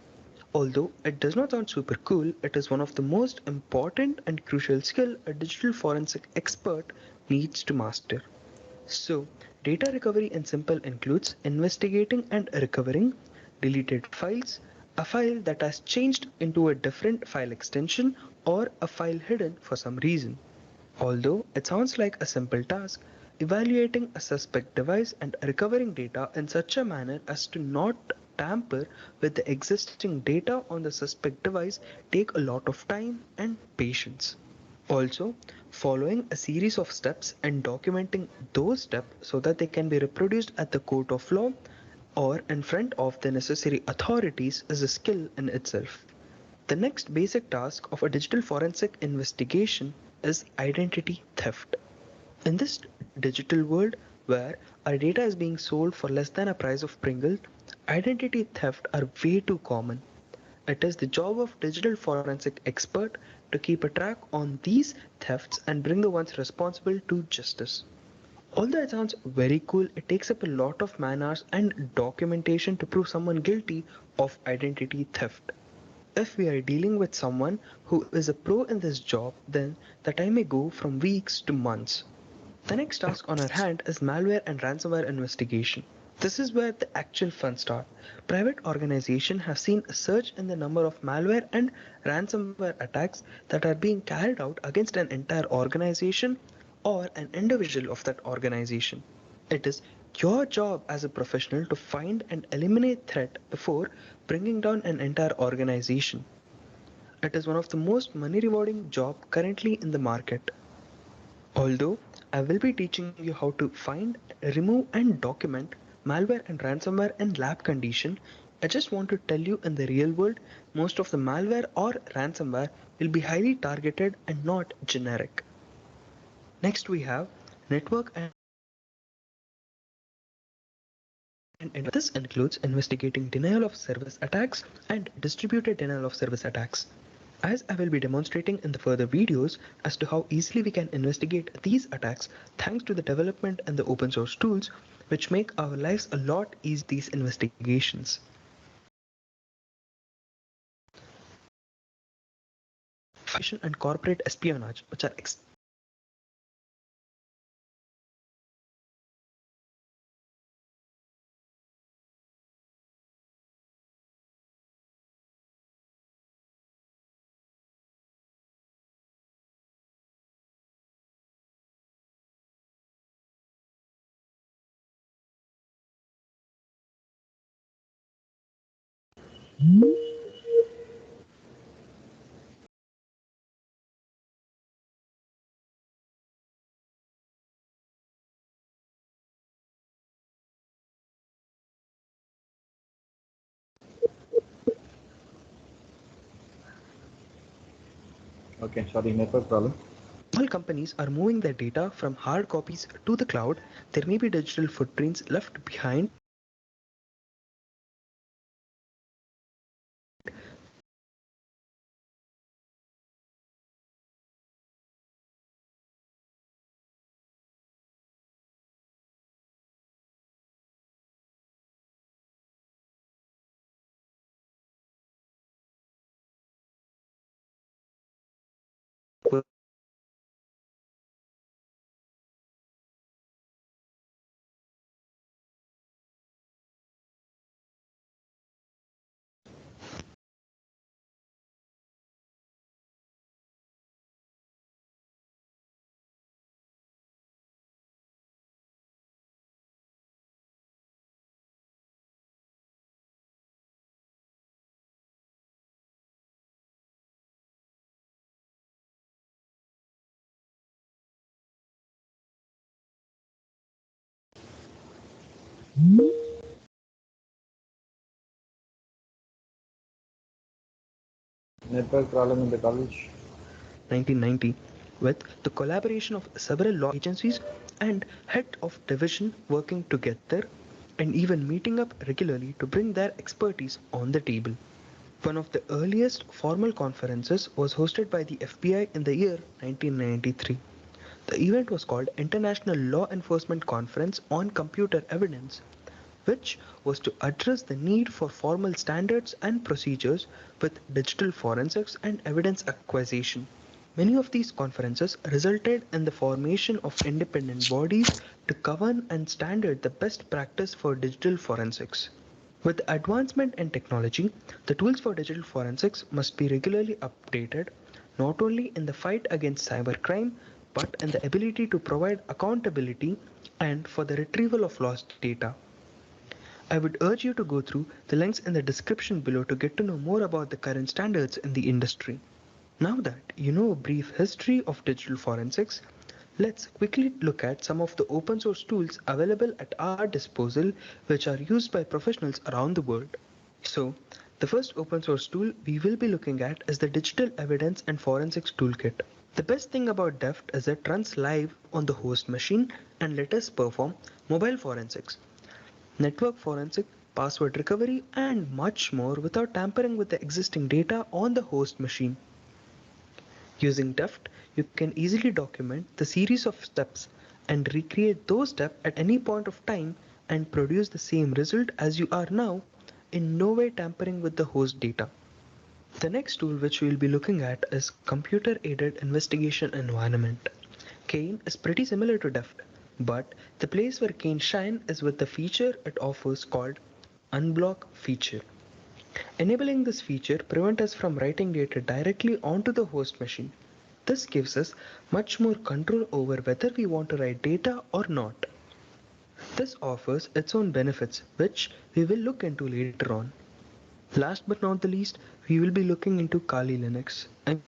S4: Although it does not sound super cool, it is one of the most important and crucial skill a digital forensic expert needs to master. So, data recovery in simple includes investigating and recovering deleted files, a file that has changed into a different file extension, or a file hidden for some reason. Although it sounds like a simple task, evaluating a suspect device and recovering data in such a manner as to not tamper with the existing data on the suspect device take a lot of time and patience. Also, following a series of steps and documenting those steps so that they can be reproduced at the court of law or in front of the necessary authorities is a skill in itself. The next basic task of a digital forensic investigation is identity theft. In this digital world where our data is being sold for less than a price of Pringles, identity theft are way too common. It is the job of digital forensic expert to keep a track on these thefts and bring the ones responsible to justice. Although it sounds very cool, it takes up a lot of man hours and documentation to prove someone guilty of identity theft. If we are dealing with someone who is a pro in this job, then the time may go from weeks to months. The next task on our hand is malware and ransomware investigation. This is where the actual fun starts. Private organizations have seen a surge in the number of malware and ransomware attacks that are being carried out against an entire organization or an individual of that organization. It is your job as a professional to find and eliminate threat before bringing down an entire organization. It is one of the most money rewarding job currently in the market. Although I will be teaching you how to find, remove and document malware and ransomware in lab condition, I just want to tell you in the real world, most of the malware or ransomware will be highly targeted and not generic. Next we have network and this includes investigating denial of service attacks and distributed denial of service attacks. As I will be demonstrating in the further videos as to how easily we can investigate these attacks thanks to the development and the open source tools which make our lives a lot easier these investigations. And corporate espionage, which are
S1: Okay, sorry, network problem.
S4: While companies are moving their data from hard copies to the cloud, there may be digital footprints left behind.
S1: Network problem in the college.
S4: 1990, with the collaboration of several law agencies and head of division working together and even meeting up regularly to bring their expertise on the table. One of the earliest formal conferences was hosted by the FBI in the year 1993. The event was called International Law Enforcement Conference on Computer Evidence, which was to address the need for formal standards and procedures with digital forensics and evidence acquisition. Many of these conferences resulted in the formation of independent bodies to govern and standard the best practice for digital forensics. With the advancement in technology, the tools for digital forensics must be regularly updated, not only in the fight against cybercrime, but in the ability to provide accountability and for the retrieval of lost data. I would urge you to go through the links in the description below to get to know more about the current standards in the industry. Now that you know a brief history of digital forensics, let's quickly look at some of the open source tools available at our disposal which are used by professionals around the world. So, the first open source tool we will be looking at is the Digital Evidence and Forensics Toolkit. The best thing about DEFT is it runs live on the host machine and let us perform mobile forensics, network forensic, password recovery, and much more without tampering with the existing data on the host machine. Using DEFT, you can easily document the series of steps and recreate those steps at any point of time and produce the same result as you are now, in no way tampering with the host data. The next tool which we will be looking at is Computer Aided Investigation Environment. CAIN is pretty similar to DEFT, But the place where can shine is with the feature it offers called unblock feature. Enabling this feature prevents us from writing data directly onto the host machine. This gives us much more control over whether we want to write data or not. This offers its own benefits, which we will look into later on. Last but not the least, we will be looking into Kali Linux. I mean,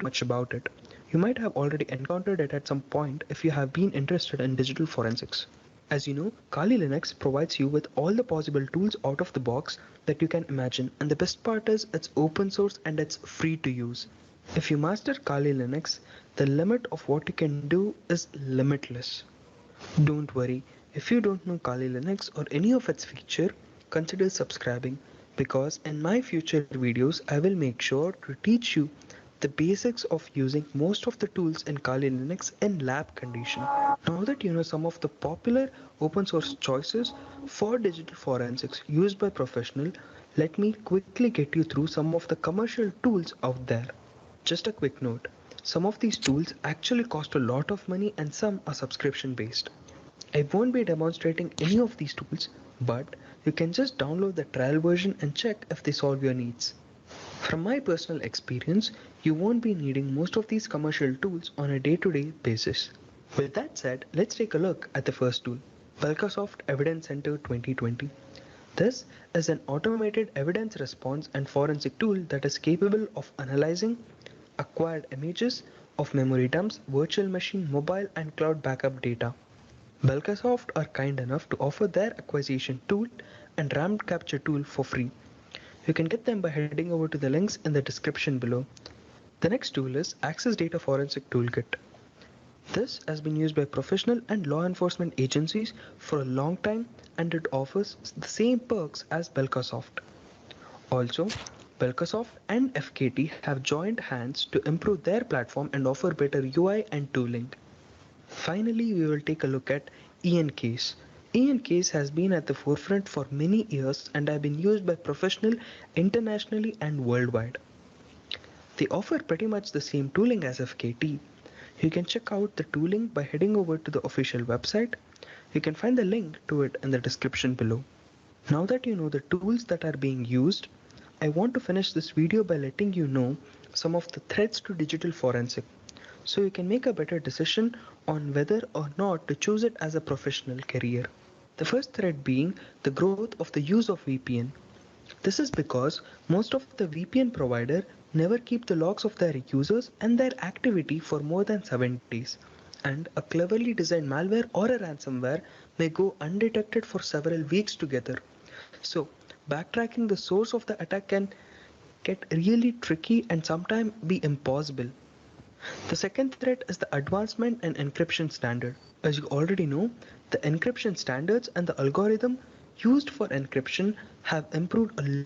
S4: much about it. You might have already encountered it at some point if you have been interested in digital forensics. As you know, Kali Linux provides you with all the possible tools out of the box that you can imagine, and the best part is it's open source and it's free to use. If you master Kali Linux, the limit of what you can do is limitless. Don't worry, if you don't know Kali Linux or any of its feature, consider subscribing because in my future videos I will make sure to teach you the basics of using most of the tools in Kali Linux in lab condition. Now that you know some of the popular open source choices for digital forensics used by professionals, let me quickly get you through some of the commercial tools out there. Just a quick note, some of these tools actually cost a lot of money and some are subscription based. I won't be demonstrating any of these tools, but you can just download the trial version and check if they solve your needs. From my personal experience, you won't be needing most of these commercial tools on a day-to-day basis. With that said, let's take a look at the first tool, Microsoft Evidence Center 2020. This is an automated evidence response and forensic tool that is capable of analyzing acquired images of memory dumps, virtual machine, mobile, and cloud backup data. Microsoft are kind enough to offer their acquisition tool and RAM capture tool for free. You can get them by heading over to the links in the description below. The next tool is Access Data Forensic Toolkit. This has been used by professional and law enforcement agencies for a long time and it offers the same perks as Belkasoft. Also, Belkasoft and FKT have joined hands to improve their platform and offer better UI and tooling. Finally, we will take a look at ENCase. ENCase has been at the forefront for many years and have been used by professionals internationally and worldwide. They offer pretty much the same tooling as FKT. You can check out the tooling by heading over to the official website. You can find the link to it in the description below. Now that you know the tools that are being used, I want to finish this video by letting you know some of the threats to digital forensic so you can make a better decision on whether or not to choose it as a professional career. The first threat being the growth of the use of VPN. This is because most of the VPN provider never keep the logs of their users and their activity for more than 7 days. And a cleverly designed malware or a ransomware may go undetected for several weeks together. So, backtracking the source of the attack can get really tricky and sometimes be impossible. The second threat is the advancement in encryption standard. As you already know, the encryption standards and the algorithm used for encryption have improved a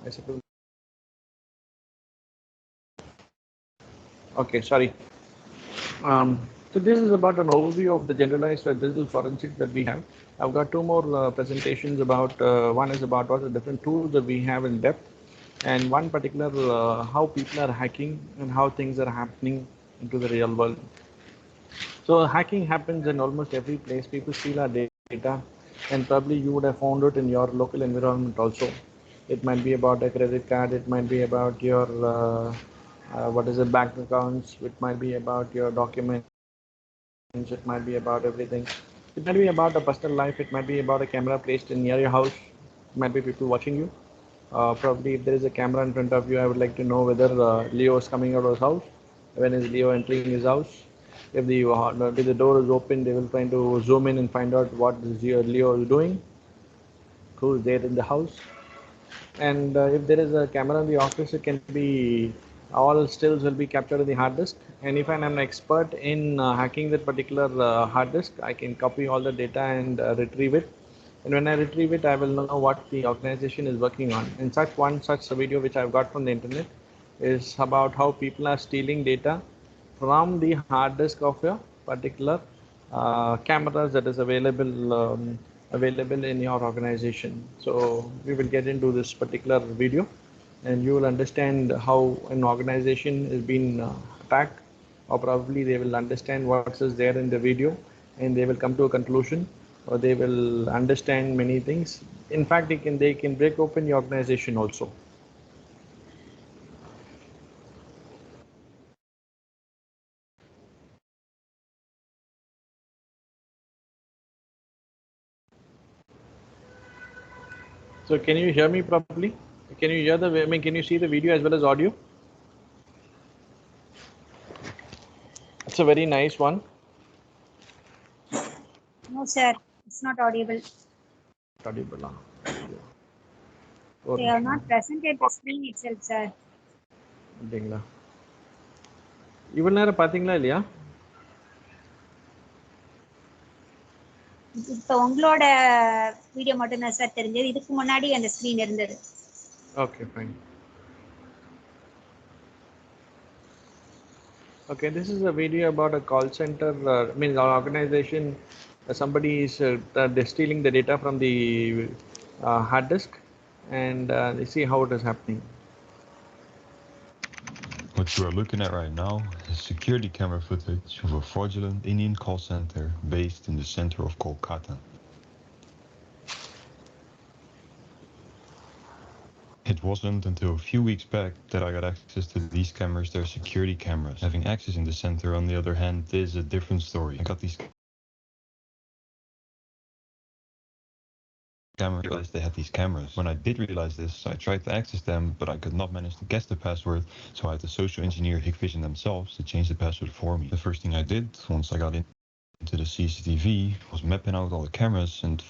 S1: I suppose. Okay, sorry. So this is about an overview of the generalized digital forensics that we have. I've got two more presentations about, one is about what are the different tools that we have in depth, and one particular how people are hacking and how things are happening into the real world. So hacking happens in almost every place. People steal our data, and probably you would have found it in your local environment also. It might be about a credit card. It might be about your what is it, bank accounts. It might be about your documents. It might be about everything. It might be about a personal life. It might be about a camera placed in near your house. It might be people watching you. Probably if there is a camera in front of you, I would like to know whether Leo is coming out of his house. When is Leo entering his house? If the door is open, they will try to zoom in and find out what Leo is doing, who is there in the house. And if there is a camera in the office, it can be all stills will be captured in the hard disk. And if I'm an expert in hacking that particular hard disk, I can copy all the data and retrieve it. And when I retrieve it, I will know what the organization is working on. In such video which I've got from the internet is about how people are stealing data from the hard disk of a particular cameras that is available in your organization. So we will get into this particular video, and you will understand how an organization is being attacked, or probably they will understand what is there in the video, and they will come to a conclusion, or they will understand many things. In fact, they can break open your organization also. So can you hear me properly? Can you hear the, I mean, can you see the video as well as audio? It's a very nice one.
S5: No, sir. It's not audible.
S1: Audible.
S5: They are not present at the screen itself, sir.
S1: அப்படிங்களா இவ்வளவு நேரம் பாத்தீங்களா இல்லையா?
S5: இப்போ உங்களோட video மட்டும் தான் sir தெரிஞ்சது. இதுக்கு முன்னாடி அந்த ஸ்கிரீன் இருந்தது.
S1: Okay, fine. Okay, this is a video about a call center. Means our organization, somebody is stealing the data from the hard disk, and they see how it is happening.
S6: What you are looking at right now is security camera footage of a fraudulent Indian call center based in the center of Kolkata. It wasn't until a few weeks back that I got access to these cameras. They're security cameras. Having access in the center, on the other hand, is a different story. I got these cameras, realized they had these cameras. When I did realize this, I tried to access them, but I could not manage to guess the password, so I had the social engineer Hikvision themselves to change the password for me. The first thing I did, once I got into the CCTV, was mapping out all the cameras and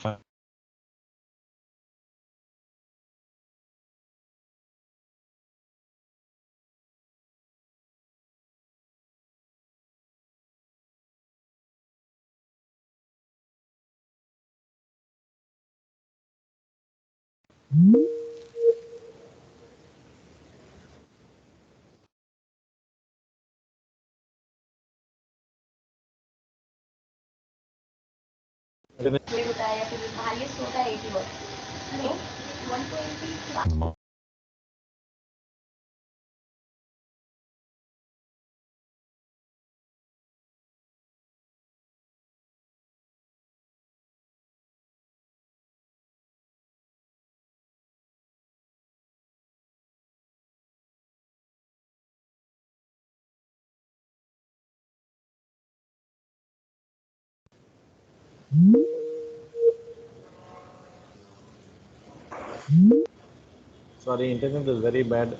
S1: Sorry, internet is very bad.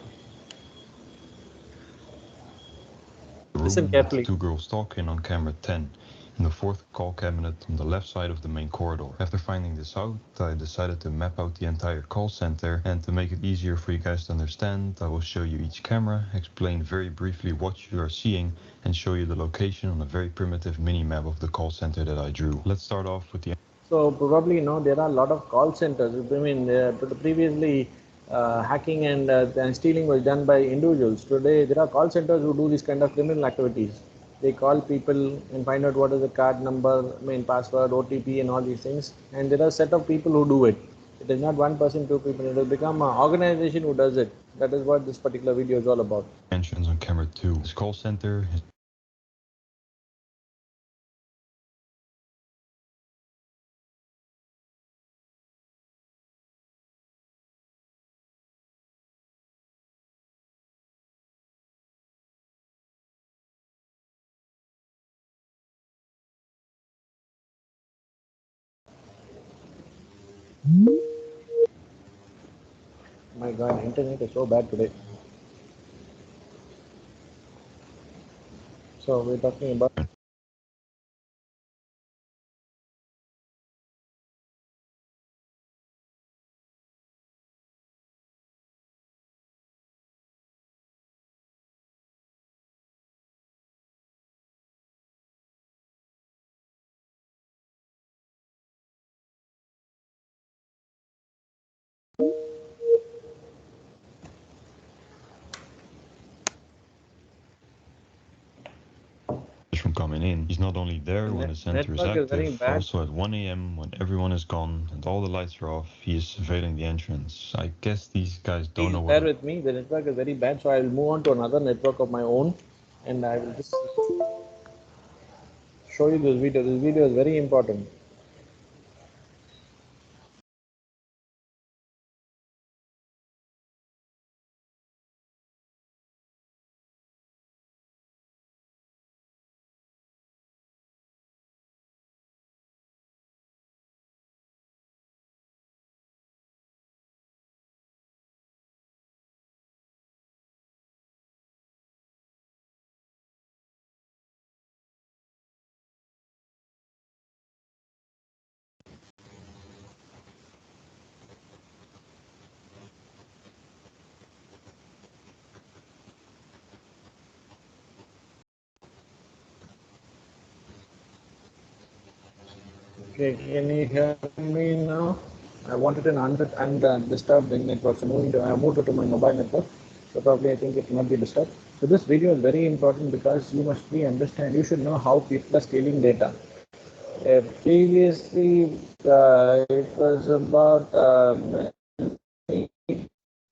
S1: Listen carefully.
S6: two girls talking on camera 10 in the fourth call cabinet on the left side of the main corridor. After finding this out, I decided to map out the entire call center, and to make it easier for you guys to understand, I will show you each camera, explain very briefly what you are seeing, and show you the location on a very primitive mini-map of the call center that I drew. Let's start off with the...
S1: So probably there are a lot of call centers. I mean, previously hacking and stealing was done by individuals. Today, there are call centers who do this kind of criminal activities. They call people and find out what is the card number, password, OTP, and all these things. And there are a set of people who do it. It is not one person, two people. It will become an organization who does it. That is what this particular video is all about.
S6: Entrance on camera 2. This call center is
S1: My God, internet is so bad today. So we're talking about.
S6: from coming in. He's not only there when the center is
S1: Network is very
S6: active,
S1: bad.
S6: also at 1 a.m. when everyone is gone and all the lights are off, he is surveilling the entrance. I guess these guys don't know what.
S1: Bear with me, the network is very bad, so I will move on to another network of my own, and I will just show you this video. This video is very important. Okay, can you hear me now? I wanted an undisturbed network, so I moved it to my mobile network. So probably I think it will not be disturbed. So this video is very important because you must understand, you should know how people are stealing data. Previously, it was about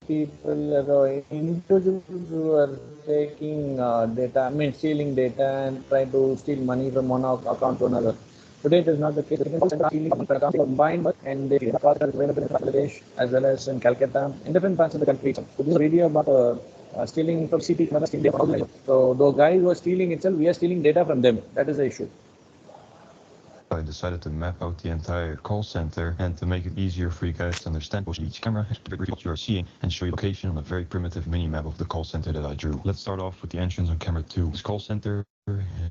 S1: people, individuals who are taking data, stealing data and trying to steal money from one account to another. Today it is not the case. Stealing combined, and they are available in Bangladesh as well as in Calcutta, in different parts of the country. So this is a video about stealing from CP. So those guys who are stealing itself, we are stealing data from them. That is the issue.
S6: I decided to map out the entire call center and to make it easier for you guys to understand what each camera is, what you are seeing, and show you location on a very primitive mini map of the call center that I drew. Let's start off with the entrance on camera 2. This call center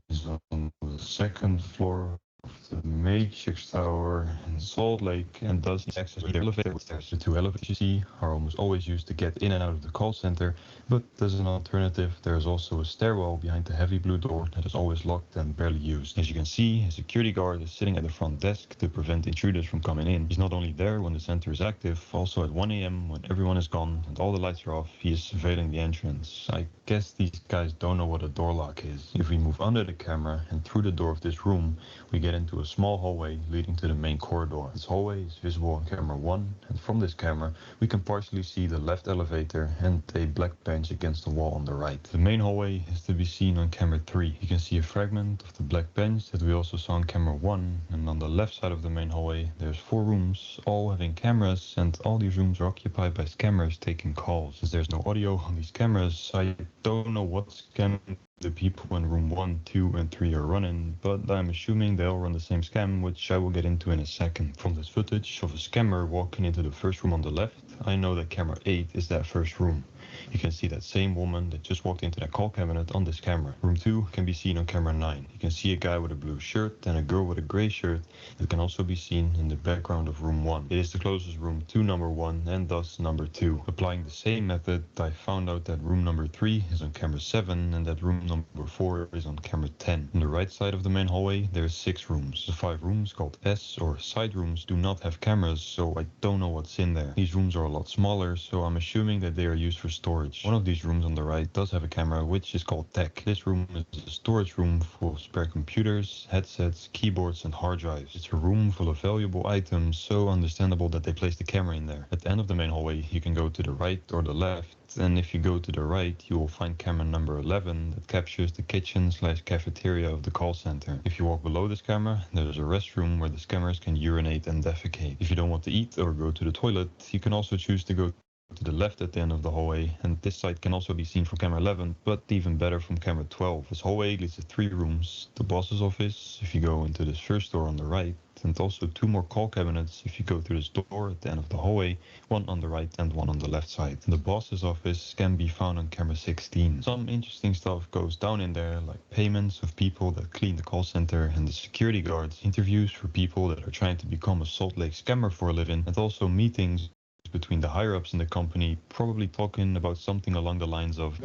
S6: is on the second floor of the Matrix Tower in Salt Lake and does access either elevator or stairs. The two elevators you see are almost always used to get in and out of the call center, but as an alternative, there is also a stairwell behind the heavy blue door that is always locked and barely used. As you can see, a security guard is sitting at the front desk to prevent intruders from coming in. He's not only there when the center is active, also at 1 a.m. when everyone is gone and all the lights are off, he is surveilling the entrance. I guess these guys don't know what a door lock is. If we move under the camera and through the door of this room, we get into a small hallway leading to the main corridor. This hallway is visible on camera 1, and from this camera we can partially see the left elevator and a black bench against the wall on the right. The main hallway is to be seen on camera 3. You can see a fragment of the black bench that we also saw on camera 1, and on the left side of the main hallway there's 4 rooms, all having cameras, and all these rooms are occupied by scammers taking calls. Since there's no audio on these cameras, I don't know what scam the people in room 1, 2, and 3 are running, but I'm assuming they all run the same scam, which I will get into in a second. From this footage of a scammer walking into the first room on the left, I know that camera 8 is that first room. you can see that same woman that just walked into that call cabinet on this camera. Room 2 can be seen on camera 9. You can see a guy with a blue shirt and a girl with a gray shirt that can also be seen in the background of room 1. It is the closest room to number 1 and thus number 2. Applying the same method, I found out that room number 3 is on camera 7 and that room number 4 is on camera 10. On the right side of the main hallway, there are 6 rooms. The 5 rooms called S or side rooms do not have cameras, so I don't know what's in there. These rooms are a lot smaller, so I'm assuming that they are used for storage. One of these rooms on the right does have a camera, which is called Tech. This room is a storage room full of spare computers, headsets, keyboards and hard drives. It's a room full of valuable items, so understandable that they placed the camera in there. At the end of the main hallway, you can go to the right or the left, and if you go to the right, you will find camera number 11 that captures the kitchen/cafeteria of the call center. If you walk below this camera, there's a restroom where the scammers can urinate and defecate. If you don't want to eat or go to the toilet, you can also choose to go to the left at the end of the hallway, and this side can also be seen from camera 11, but even better from camera 12. This hallway leads to 3 rooms: the boss's office if you go into this first door on the right, and also 2 more call cabinets if you go through this door at the end of the hallway, one on the right and one on the left side. The boss's office can be found on camera 16. Some interesting stuff goes down in there, like payments of people that clean the call center and the security guards, interviews for people that are trying to become a Salt Lake scammer for a living, and also meetings between the higher-ups in the company, probably talking about something along the lines of,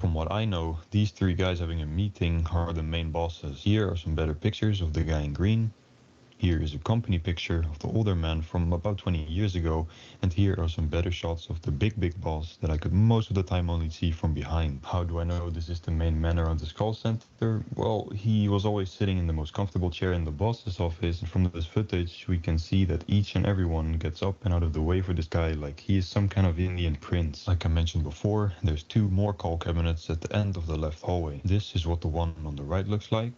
S6: from what I know, these 3 guys having a meeting are the main bosses. Here are some better pictures of the guy in green. Here is a company picture of the older man from about 20 years ago, and here are some better shots of the big boss that I could most of the time only see from behind. How do I know this is the main man around this call center? Well, he was always sitting in the most comfortable chair in the boss's office, and from this footage we can see that each and everyone gets up and out of the way for this guy like he is some kind of Indian prince. Like I mentioned before, there's 2 more call cabinets at the end of the left hallway. This is what the one on the right looks like,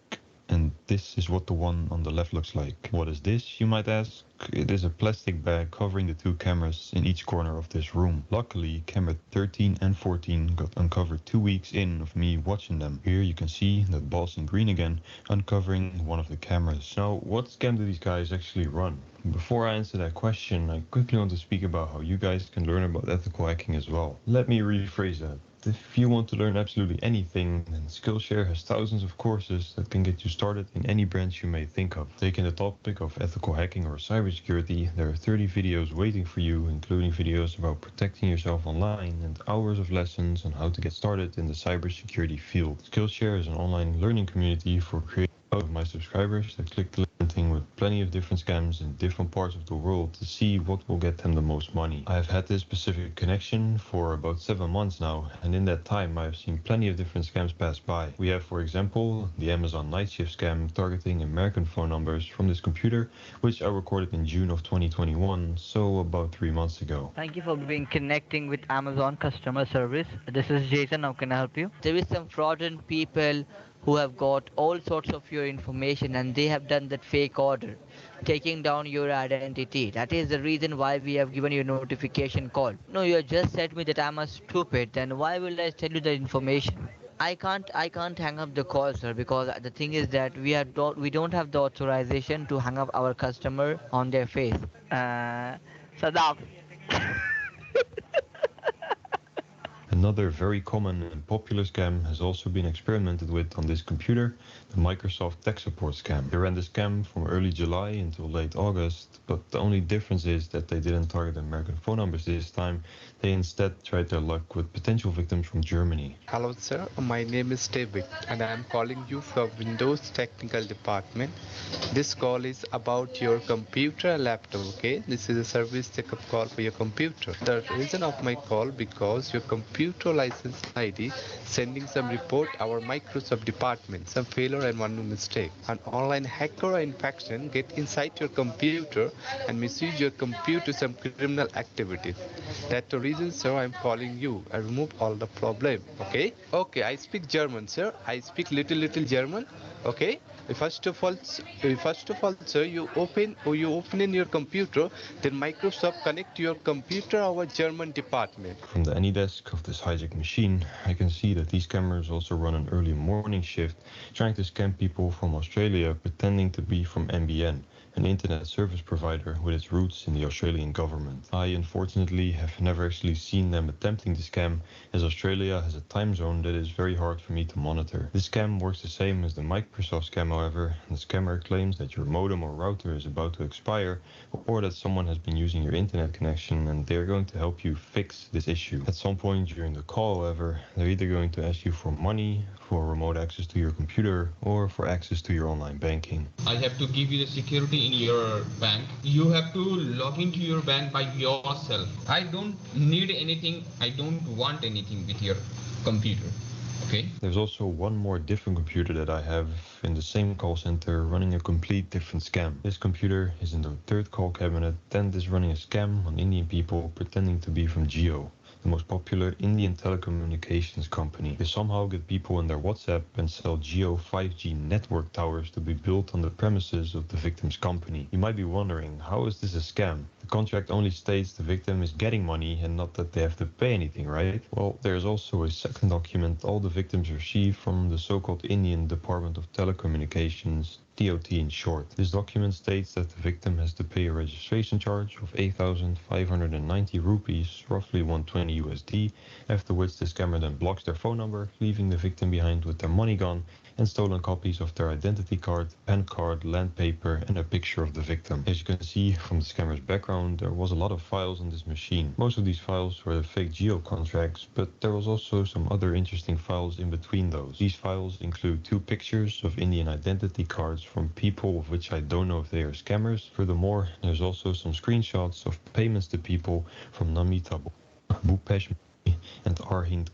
S6: and this is what the one on the left looks like. What is this, you might ask? It is a plastic bag covering the 2 cameras in each corner of this room. Luckily, camera 13 and 14 got uncovered 2 weeks in of me watching them. Here you can see that boss in green again uncovering one of the cameras. Now, what scam do these guys actually run? Before I answer that question, I quickly want to speak about how you guys can learn about ethical hacking as well. Let me rephrase that. If you want to learn absolutely anything, then Skillshare has thousands of courses that can get you started in any branch you may think of. Taking the topic of ethical hacking or cybersecurity, there are 30 videos waiting for you, including videos about protecting yourself online and hours of lessons on how to get started in the cybersecurity field. Skillshare is an online learning community for creators of my subscribers that click the thing with plenty of different scams in different parts of the world to see what will get them the most money. I've had this specific connection for about 7 months now, and in that time I've seen plenty of different scams pass by. We have, for example, the Amazon night shift scam targeting American phone numbers from this computer, which I recorded in June of 2021, so about 3 months ago.
S7: Thank you for being connecting with Amazon customer service. This is Jason. How can I help you? There is some fraudulent people who have got all sorts of your information, and they have done that fake order, taking down your identity. That is the reason why we have given you a notification call. No, you have just said me that I'm a stupid, then why will I tell you the information? I can't hang up the call, sir, because the thing is that we don't have the authorization to hang up our customer on their face. Saddam.
S6: Another very common and popular scam has also been experimented with on this computer, the Microsoft tech support scam. They ran the scam from early July until late August, but the only difference is that they didn't target American phone numbers this time. They instead tried their luck with potential victims from Germany.
S8: Hello sir, my name is David and I am calling you from Windows Technical Department. This call is about your computer and laptop, okay? This is a service checkup call for your computer. The reason of my call because your computer license ID sending some report our Microsoft department, some failure and one mistake. An online hacker or infection get inside your computer and misuse your computer some criminal activities. That's the reason, sir, I'm calling you. I remove all the problem, okay? Okay, I speak German, sir. I speak little German, okay? First of all, sir, you open in your computer, then Microsoft connect your computer our German department.
S6: From the AnyDesk of this hijacked machine, I can see that these scammers also run an early morning shift, trying to scam people from Australia, pretending to be from NBN. an internet service provider with its roots in the Australian government. I unfortunately have never actually seen them attempting the scam, as Australia has a time zone that is very hard for me to monitor. This scam works the same as the Microsoft scam, however. The scammer claims that your modem or router is about to expire, or that someone has been using your internet connection and they are going to help you fix this issue. At some point during the call, however, they're either going to ask you for money, for remote access to your computer, or for access to your online banking.
S9: I have to give you the security in your bank. You have to log into your bank by yourself. I don't need anything. I don't want anything with your computer. Okay.
S6: There's also one more different computer that I have in the same call center running a complete different scam. This computer is in the third call cabinet and is running a scam on Indian people pretending to be from Jio, the most popular Indian telecommunications company. They somehow get people in their WhatsApp and sell Jio 5G network towers to be built on the premises of the victim's company. You might be wondering, how is this a scam? The contract only states the victim is getting money and not that they have to pay anything, right? Well, there's also a second document all the victims receive from the so-called Indian Department of Telecommunications, DOT in short. This document states that the victim has to pay a registration charge of 8,590 rupees, roughly 120 USD, after which the scammer then blocks their phone number, leaving the victim behind with their money gone and stolen copies of their identity card, PAN card, land paper, and a picture of the victim. As you can see from the scammer's background, there was a lot of files on this machine. Most of these files were the fake Geo contracts, but there was also some other interesting files in between those. These files include 2 pictures of Indian identity cards from people of which I don't know if they are scammers. Furthermore, there's also some screenshots of payments to people from Namita Bhupesh and Arhind.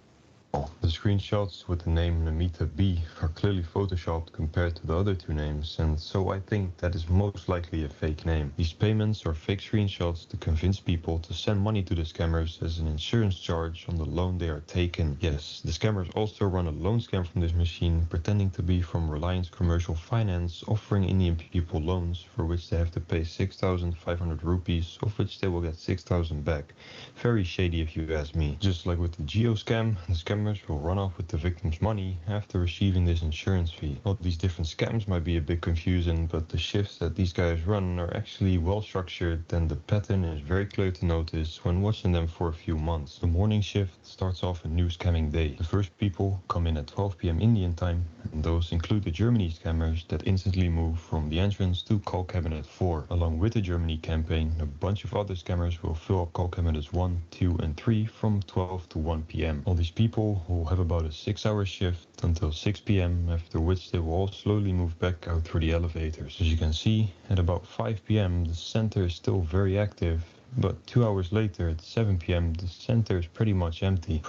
S6: The screenshots with the name Namita B are clearly photoshopped compared to the other 2 names, and so I think that is most likely a fake name. These payments are fake screenshots to convince people to send money to the scammers as an insurance charge on the loan they are taking. Yes, the scammers also run a loan scam from this machine, pretending to be from Reliance Commercial Finance, offering Indian people loans for which they have to pay 6,500 rupees, of which they will get 6,000 back. Very shady if you ask me. Just like with the Geo scam, the scammers will run off with the victim's money after receiving this insurance fee. All these different scams might be a bit confusing, but the shifts that these guys run are actually well structured, and the pattern is very clear to notice when watching them for a few months. The morning shift starts off a new scamming day. The first people come in at 12 PM Indian time, and those include the Germany scammers that instantly move from the entrance to call cabinet 4. Along with the Germany campaign, a bunch of other scammers will fill up call cabinets 1, 2, and 3 from 12 to 1 PM. All these people will have about a 6-hour shift until 6 PM, after which they will all slowly move back out through the elevators. As you can see, at about 5 PM the center is still very active, but 2 hours later at 7 PM the center is pretty much empty.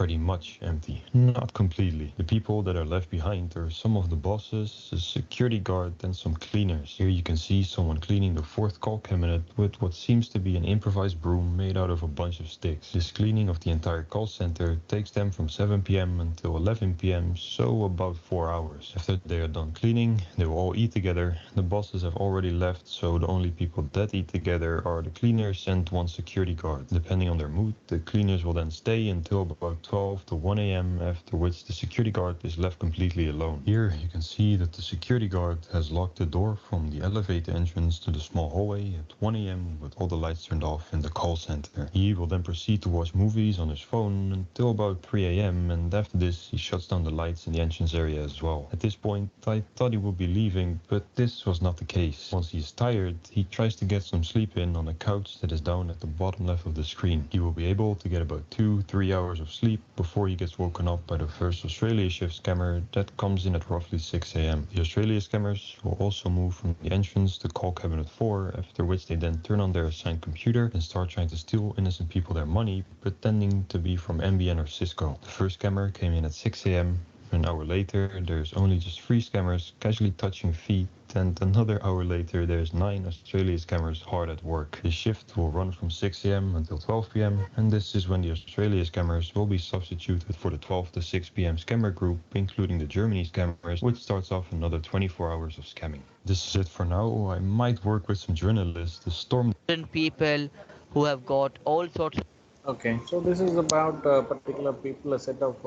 S6: Not completely. The people that are left behind are some of the bosses, a security guard, and some cleaners. Here you can see someone cleaning the 4th call cabinet with what seems to be an improvised broom made out of a bunch of sticks. This cleaning of the entire call center takes them from 7 PM until 11 PM, so about 4 hours. After they are done cleaning, they will all eat together. The bosses have already left, so the only people that eat together are the cleaners and one security guard. Depending on their mood, the cleaners will then stay until about 12 to 1 AM, after which the security guard is left completely alone. Here you can see that the security guard has locked the door from the elevator entrance to the small hallway at 1 AM with all the lights turned off in the call center. He will then proceed to watch movies on his phone until about 3 AM, and after this he shuts down the lights in the entrance area as well. At this point I thought he would be leaving, but this was not the case. Once he is tired, he tries to get some sleep in on a couch that is down at the bottom left of the screen. He will be able to get about 2-3 hours of sleep before he gets woken up by the first Australia shift scammer that comes in at roughly 6 AM. The Australia scammers will also move from the entrance to call cabinet 4, after which they then turn on their assigned computer and start trying to steal innocent people their money, pretending to be from NBN or Cisco. The first scammer came in at 6 AM. An hour later, there's only just 3 scammers casually touching feet, and another hour later, there's 9 Australia scammers hard at work. The shift will run from 6 AM until 12 PM, and this is when the Australia scammers will be substituted for the 12 to 6 PM scammer group, including the Germany scammers, which starts off another 24 hours of scamming. This is it for now. I might work with some journalists to storm
S7: people who have got all sorts.
S1: Okay, so this is about particular people, a set of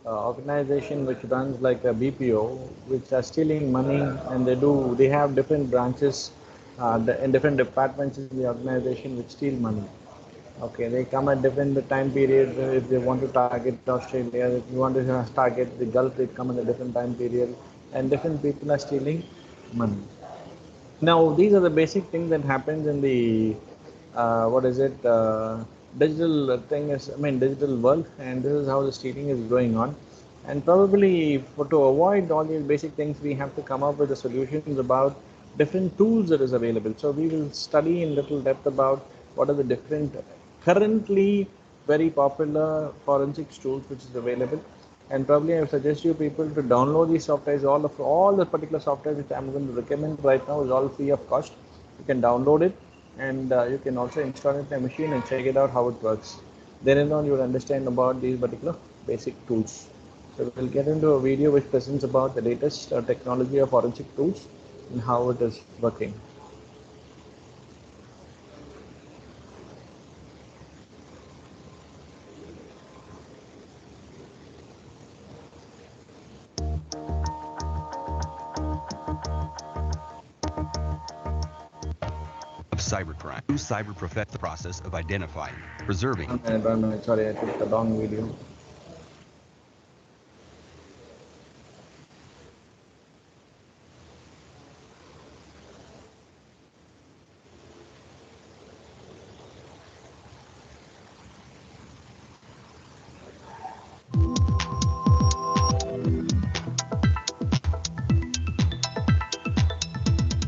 S1: organization which runs like a BPO, which are stealing money, and they have different branches in different departments in the organization which steal money. Okay, they come at different time period. If they want to target Australia, if you want to target the Gulf, they come at a different time period, and different people are stealing money. Now, these are the basic things that happens in the what is it digital thing is. I mean, digital world, and this is how the stealing is going on. And probably to avoid all these basic things, we have to come up with the solutions about different tools that is available. So we will study in little depth about what are the different currently very popular forensics tools which is available. And probably I would suggest you people to download these softwares. All the particular software which I'm going to recommend right now is all free of cost. You can download it, and you can also install it in a machine and check it out how it works. Then on you will understand about these particular basic tools. So we'll get into a video which presents about the latest technology of forensic tools and how it is working.
S10: Of cybercrime. Cyber perfect the process of identifying, preserving.
S1: Sorry, I took the long video.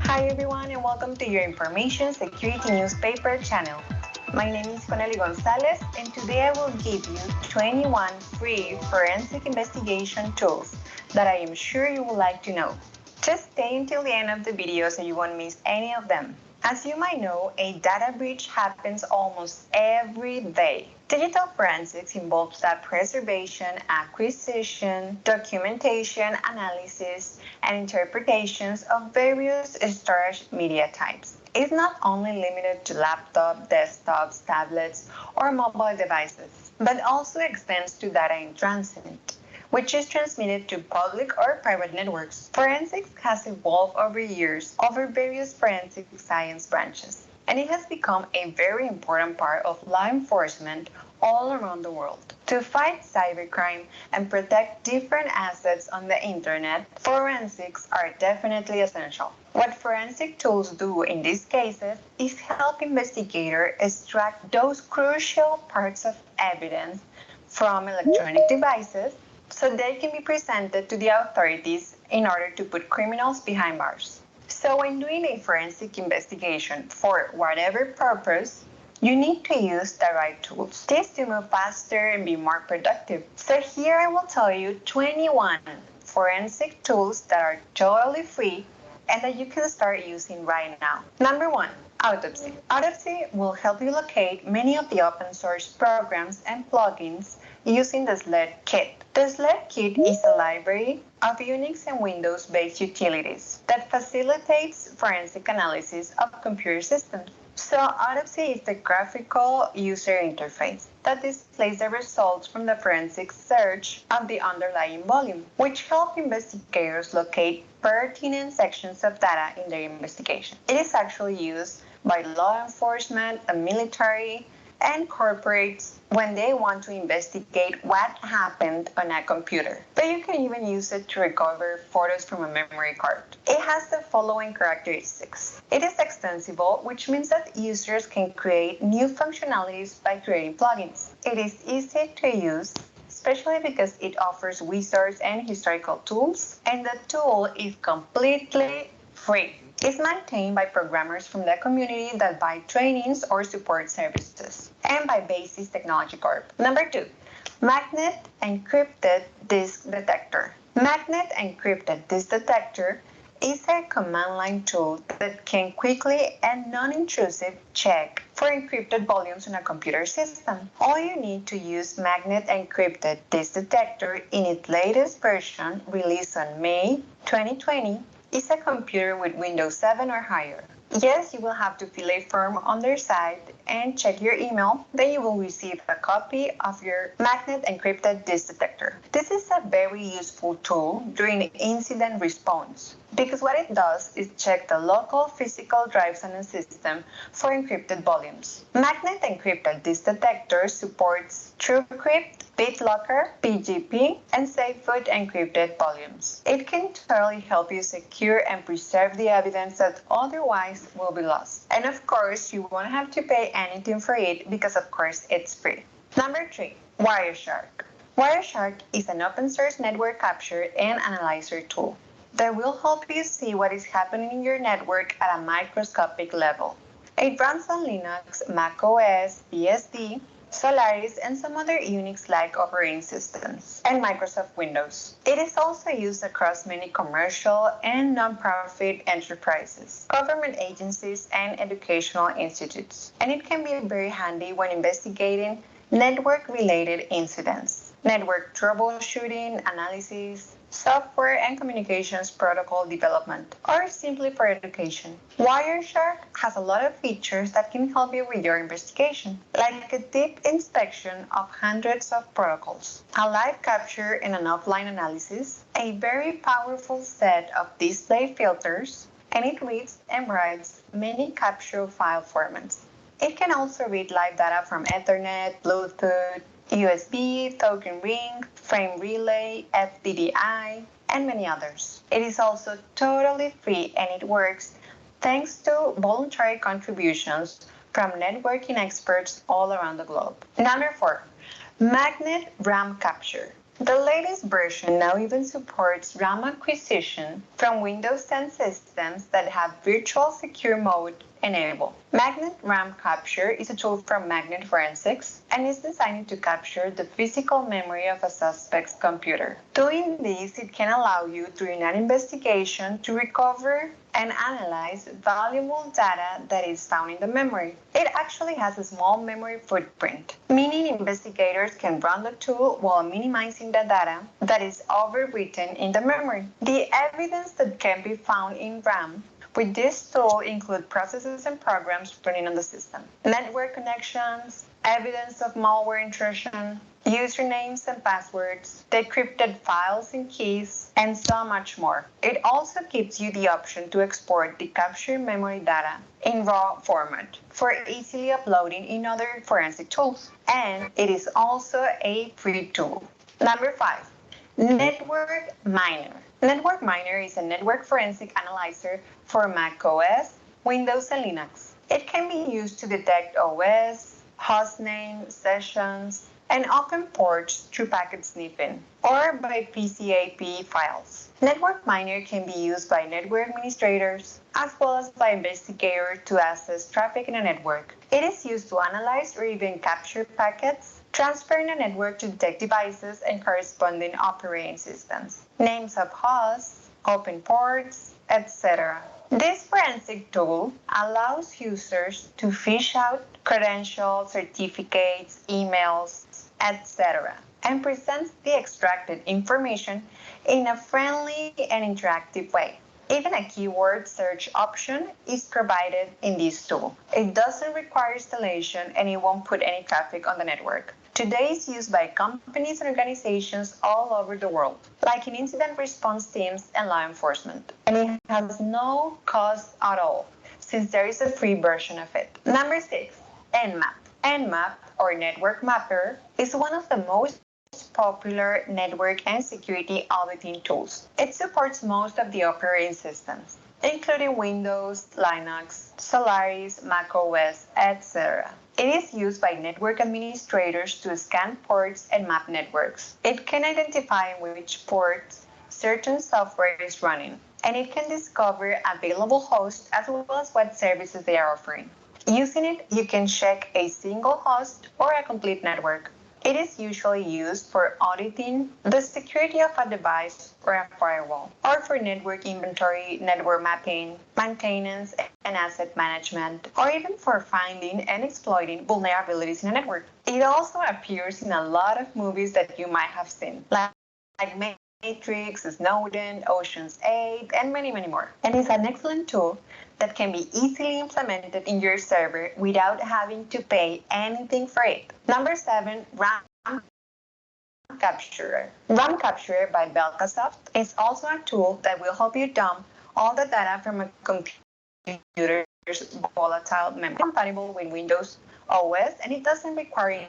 S11: Hi everyone and welcome to your Information Security Newspaper channel. My name is Conely Gonzalez and today I will give you 21 free forensic investigation tools that I am sure you would like to know. Just stay until the end of the video so you won't miss any of them. As you might know, a data breach happens almost every day. Digital forensics involves the preservation, acquisition, documentation, analysis, and interpretations of various storage media types. It's not only limited to laptops, desktops, tablets, or mobile devices, but also extends to data in transit, which is transmitted to public or private networks. Forensics has evolved over years over various forensic science branches, and it has become a very important part of law enforcement all around the world. To fight cybercrime and protect different assets on the internet, forensics are definitely essential. What forensic tools do in these cases is help investigators extract those crucial parts of evidence from electronic devices so they can be presented to the authorities in order to put criminals behind bars. So when doing a forensic investigation for whatever purpose, you need to use the right tools. This to move faster and be more productive. So here I will tell you 21 forensic tools that are totally free and that you can start using right now. Number 1, Autopsy. Autopsy will help you locate many of the open source programs and plugins using the SLED kit. The SLED kit is a library of Unix and Windows-based utilities that facilitates forensic analysis of computer systems. So Autopsy is the graphical user interface that displays the results from the forensic search of the underlying volume, which help investigators locate pertinent sections of data in their investigation. It is actually used by law enforcement, the military, and corporates when they want to investigate what happened on a computer. But you can even use it to recover photos from a memory card. It has the following characteristics. It is extensible, which means that users can create new functionalities by creating plugins. It is easy to use, especially because it offers wizards and historical tools, and the tool is completely free. It's maintained by programmers from the community that buy trainings or support services, and by Basis Technology Corp. Number 2, Magnet Encrypted Disk Detector. Magnet Encrypted Disk Detector is a command line tool that can quickly and non-intrusive check for encrypted volumes in a computer system. All you need to use Magnet Encrypted Disk Detector in its latest version, released on May 2020, is a computer with Windows 7 or higher. Yes, you will have to fill a form on their site and check your email. Then you will receive a copy of your Magnet Encrypted Disk Detector. This is a very useful tool during incident response. because what it does is check the local physical drives on a system for encrypted volumes. Magnet Encrypted Disk Detector supports TrueCrypt, BitLocker, PGP, and SafeBoot encrypted volumes. It can totally help you secure and preserve the evidence that otherwise will be lost. And of course, you won't have to pay anything for it because of course it's free. Number 3, Wireshark. Wireshark is an open source network capture and analyzer tool that will help you see what is happening in your network at a microscopic level. It runs on Linux, Mac OS, BSD, Solaris, and some other Unix-like operating systems, and Microsoft Windows. It is also used across many commercial and non-profit enterprises, government agencies, and educational institutes. And it can be very handy when investigating network-related incidents, network troubleshooting, analysis, software and communications protocol development, or simply for education. Wireshark has a lot of features that can help you with your investigation, like a deep inspection of hundreds of protocols, a live capture and an offline analysis, a very powerful set of display filters, and it reads and writes many capture file formats. It can also read live data from Ethernet, Bluetooth, USB, token ring, frame relay, FDDI, and many others. It is also totally free and it works thanks to voluntary contributions from networking experts all around the globe. Number 4, Magnet RAM Capture. The latest version now even supports RAM acquisition from Windows 10 systems that have virtual secure mode enabled. Magnet RAM Capture is a tool from Magnet Forensics and is designed to capture the physical memory of a suspect's computer. Doing this, it can allow you during an investigation to recover and analyze valuable data that is found in the memory. It actually has a small memory footprint, meaning investigators can run the tool while minimizing the data that is overwritten in the memory. The evidence that can be found in RAM with this tool include processes and programs running on the system, network connections, evidence of malware intrusion, usernames and passwords, decrypted files and keys, and so much more. It also gives you the option to export the captured memory data in raw format for easily uploading in other forensic tools. And it is also a free tool. Number 5, Network Miner. Network Miner is a network forensic analyzer for Mac OS, Windows, and Linux. It can be used to detect OS, hostname, sessions, and open ports through packet sniffing or by PCAP files. Network Miner can be used by network administrators as well as by investigators to access traffic in a network. It is used to analyze or even capture packets, transferring a network to detect devices and corresponding operating systems, names of hosts, open ports, etc. This forensic tool allows users to fish out credentials, certificates, emails, etc., and presents the extracted information in a friendly and interactive way. Even a keyword search option is provided in this tool. It doesn't require installation and it won't put any traffic on the network. Today it's used by companies and organizations all over the world, like in incident response teams and law enforcement. And it has no cost at all, since there is a free version of it. Number 6, Nmap. Nmap, or Network Mapper, is one of the most popular network and security auditing tools. It supports most of the operating systems, including Windows, Linux, Solaris, Mac OS, etc. It is used by network administrators to scan ports and map networks. It can identify in which ports certain software is running, and it can discover available hosts as well as what services they are offering. Using it, you can check a single host or a complete network. It is usually used for auditing the security of a device or a firewall, or for network inventory, network mapping, maintenance, and asset management, or even for finding and exploiting vulnerabilities in a network. It also appears in a lot of movies that you might have seen, like Matrix, Snowden, Ocean's 8, and many, many more. And it's an excellent tool that can be easily implemented in your server without having to pay anything for it. Number 7, RAM Capturer. RAM Capturer by Belkasoft is also a tool that will help you dump all the data from a computer's volatile memory. Compatible with Windows OS, and it doesn't require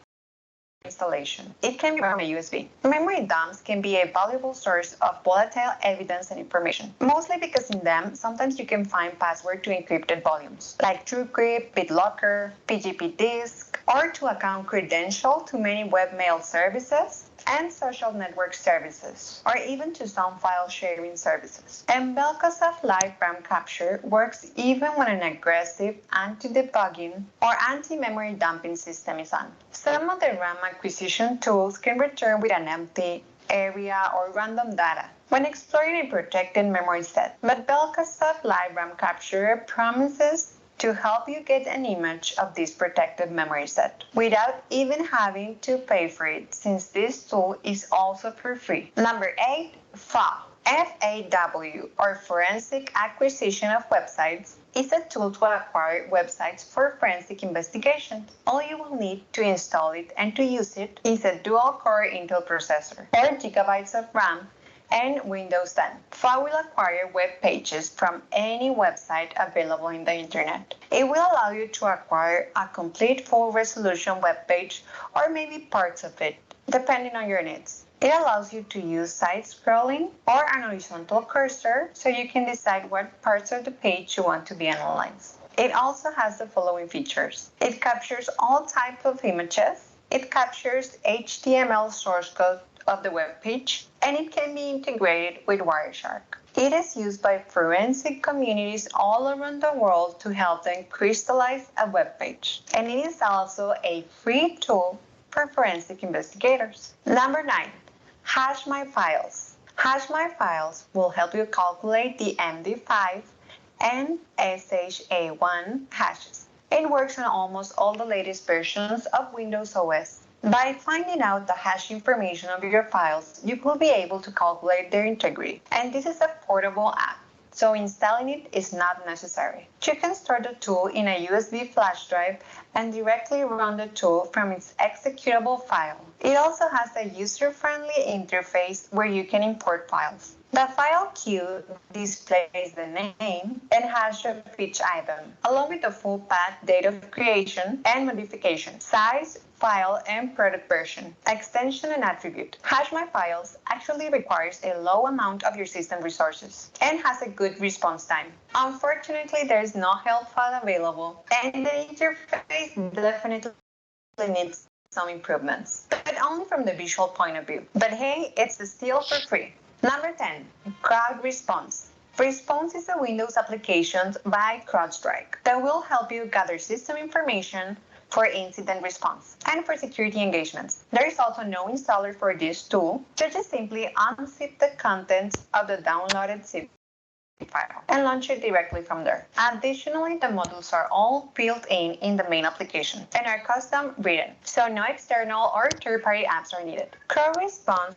S11: installation. It can be run on a USB. Memory dumps can be a valuable source of volatile evidence and information, mostly because in them, sometimes you can find password to encrypted volumes, like TrueCrypt, BitLocker, PGP disk, or to account credential to many webmail services and social network services, or even to some file sharing services. And Belkacef Live RAM Capture works even when an aggressive anti-debugging or anti-memory dumping system is on. Some of the RAM acquisition tools can return with an empty area or random data when exploring a protected memory set, but Belkacef Live RAM Capture promises to help you get an image of this protected memory set without even having to pay for it, since this tool is also for free. Number 8, FAW. FAW, or Forensic Acquisition of Websites, is a tool to acquire websites for forensic investigations. All you will need to install it and to use it is a dual-core Intel processor, 4 gigabytes of RAM, and Windows 10. FAW will acquire web pages from any website available in the internet. It will allow you to acquire a complete full-resolution web page or maybe parts of it, depending on your needs. It allows you to use side scrolling or an horizontal cursor so you can decide what parts of the page you want to be analyzed. It also has the following features. It captures all types of images. It captures HTML source code of the web page, and it can be integrated with Wireshark. It is used by forensic communities all around the world to help them crystallize a web page, and it is also a free tool for forensic investigators. Number 9, HashMyFiles. HashMyFiles will help you calculate the MD5 and SHA-1 hashes. It works on almost all the latest versions of Windows OS. By finding out the hash information of your files, you will be able to calculate their integrity. And this is a portable app, so installing it is not necessary. You can store the tool in a USB flash drive and directly run the tool from its executable file. It also has a user-friendly interface where you can import files. The file queue displays the name and hash of each item, along with the full path, date of creation and modification, size, file, and product version, extension, and attribute. HashMyFiles actually requires a low amount of your system resources and has a good response time. Unfortunately, there is no help file available, and the interface definitely needs some improvements, but only from the visual point of view. But hey, it's still for free. Number 10, Crowd Response. Response is a Windows application by CrowdStrike that will help you gather system information for incident response and for security engagements. There is also no installer for this tool. You just simply unzip the contents of the downloaded zip file and launch it directly from there. Additionally, the modules are all built in the main application and are custom written, so no external or third-party apps are needed. Crowd Response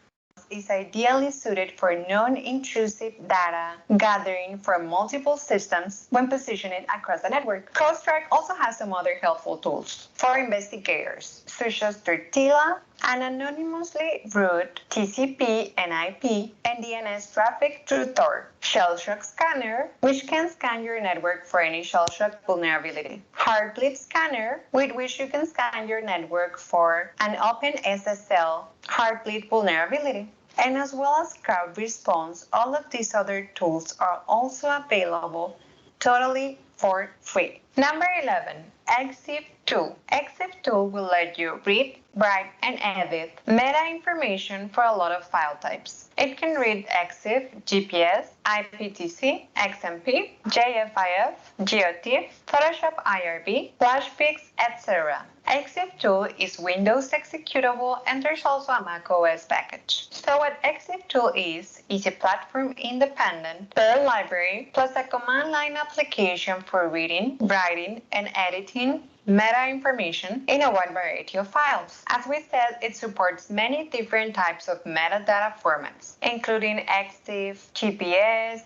S11: is ideally suited for non-intrusive data gathering from multiple systems when positioned across the network. CrowdStrike also has some other helpful tools for investigators, such as Tortilla, an anonymously route TCP and IP and DNS traffic through Tor, Shellshock Scanner, which can scan your network for any Shellshock vulnerability, Heartbleed Scanner, with which you can scan your network for an OpenSSL Heartbleed vulnerability, and as well as Crowd Response. All of these other tools are also available totally for free. Number 11, EXIF tool. EXIF tool will let you read, write, and edit meta information for a lot of file types. It can read EXIF, GPS, IPTC, XMP, JFIF, GeoTIFF, Photoshop IRB, FlashPix, etc. EXIF tool is Windows executable, and there's also a Mac OS package. So what EXIF tool is a platform independent Perl library plus a command line application for reading, writing, and editing meta information in a wide variety of files. As we said, it supports many different types of metadata formats, including EXIF, GPS,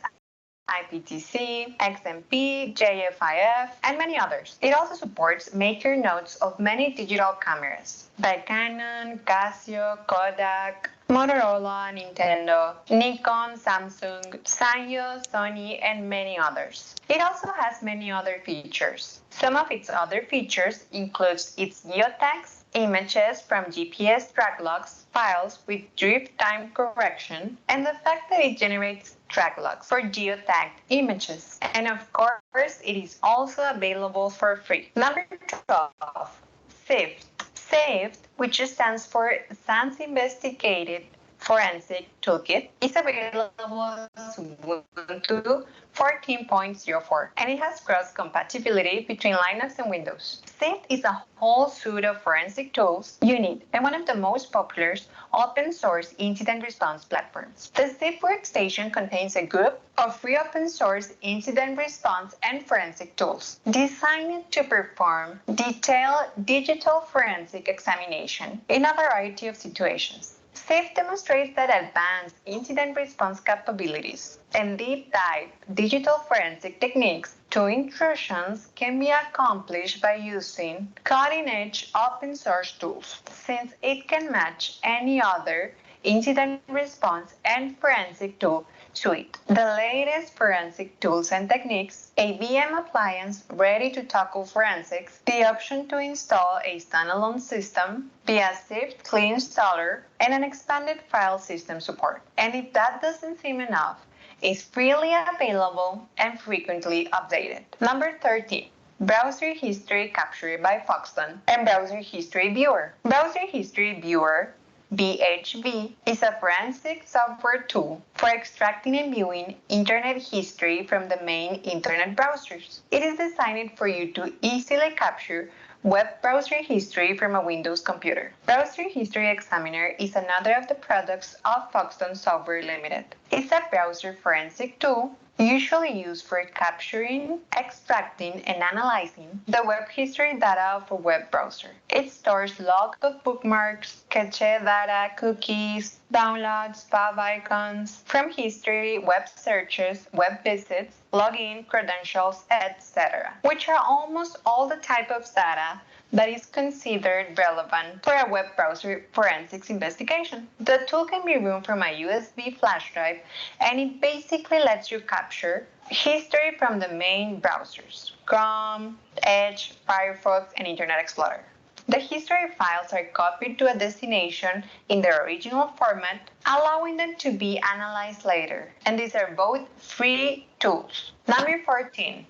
S11: IPTC, XMP, JFIF, and many others. It also supports maker notes of many digital cameras by Canon, Casio, Kodak, Motorola, Nintendo, Nikon, Samsung, Sanyo, Sony, and many others. It also has many other features. Some of its other features includes its geotags, images from GPS track logs, files with drift time correction, and the fact that it generates track logs for geotagged images. And of course, it is also available for free. Number 12, SIFT. SIFT, which stands for Sans Investigated Forensic Toolkit, is available as Ubuntu 14.04, and it has cross-compatibility between Linux and Windows. SIFT is a whole suite of forensic tools you need, and one of the most popular open-source incident response platforms. The SIFT workstation contains a group of free open-source incident response and forensic tools designed to perform detailed digital forensic examination in a variety of situations. SIFT demonstrates that advanced incident response capabilities and deep dive digital forensic techniques to intrusions can be accomplished by using cutting-edge open source tools, since it can match any other incident response and forensic tool suite. The latest forensic tools and techniques, a VM appliance ready to tackle forensics, the option to install a standalone system via SIFT CLI installer, and an expanded file system support. And if that doesn't seem enough, it's freely available and frequently updated. Number 13. Browser History Capture by Foxton and Browser History Viewer. Browser History Viewer BHV is a forensic software tool for extracting and viewing internet history from the main internet browsers. It is designed for you to easily capture web browser history from a Windows computer. Browser History Examiner is another of the products of Foxton Software Limited. It's a browser forensic tool usually used for capturing, extracting, and analyzing the web history data of a web browser. It stores logs of bookmarks, cache data, cookies, downloads, fav icons from history, web searches, web visits, login, credentials, etc., which are almost all the type of data that is considered relevant for a web browser forensics investigation. The tool can be run from a USB flash drive, and it basically lets you capture history from the main browsers: Chrome, Edge, Firefox, and Internet Explorer. The history files are copied to a destination in their original format, allowing them to be analyzed later. And these are both free tools. Number 14,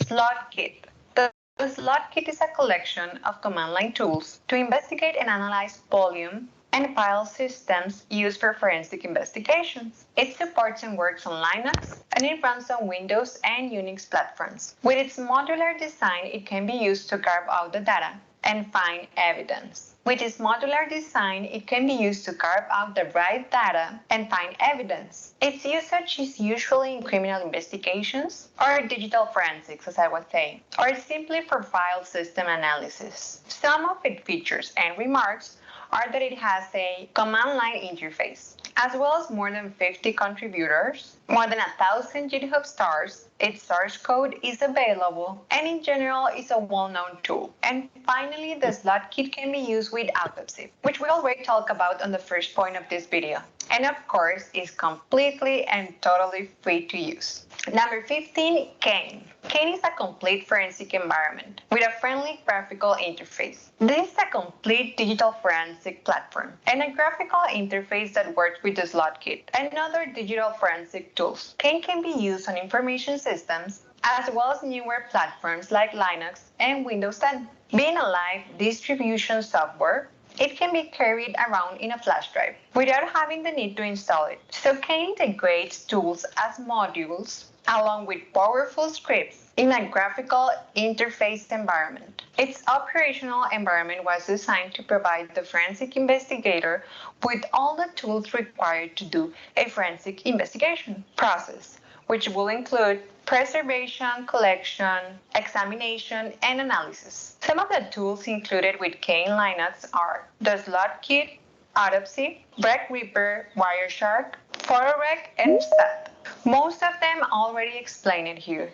S11: SlotKit. The SlotKit is a collection of command line tools to investigate and analyze volume and file systems used for forensic investigations. It supports and works on Linux, and it runs on Windows and Unix platforms. With its modular design, it can be used to carve out the data and find evidence. With its modular design, it can be used to carve out the right data and find evidence. Its usage is usually in criminal investigations or digital forensics, as I was saying, or simply for file system analysis. Some of its features and remarks are that it has a command line interface, as well as more than 50 contributors, more than 1,000 GitHub stars. Its source code is available, and in general is a well-known tool. And finally, the SlotKit can be used with Autopsy, which we already talked about on the first point of this video. And of course, is completely and totally free to use. Number 15, Kane. Kane is a complete forensic environment with a friendly graphical interface. This is a complete digital forensic platform and a graphical interface that works with the SlotKit and other digital forensic tools. Kane can be used on information systems as well as newer platforms like Linux and Windows 10. Being a live distribution software, it can be carried around in a flash drive without having the need to install it. So Kane integrates tools as modules along with powerful scripts in a graphical interface environment. Its operational environment was designed to provide the forensic investigator with all the tools required to do a forensic investigation process, which will include preservation, collection, examination, and analysis. Some of the tools included with Kane Linux are the SlotKit, Autopsy, Break Reaper, Wireshark, PhotoRec, and STAT. Most of them already explained it here,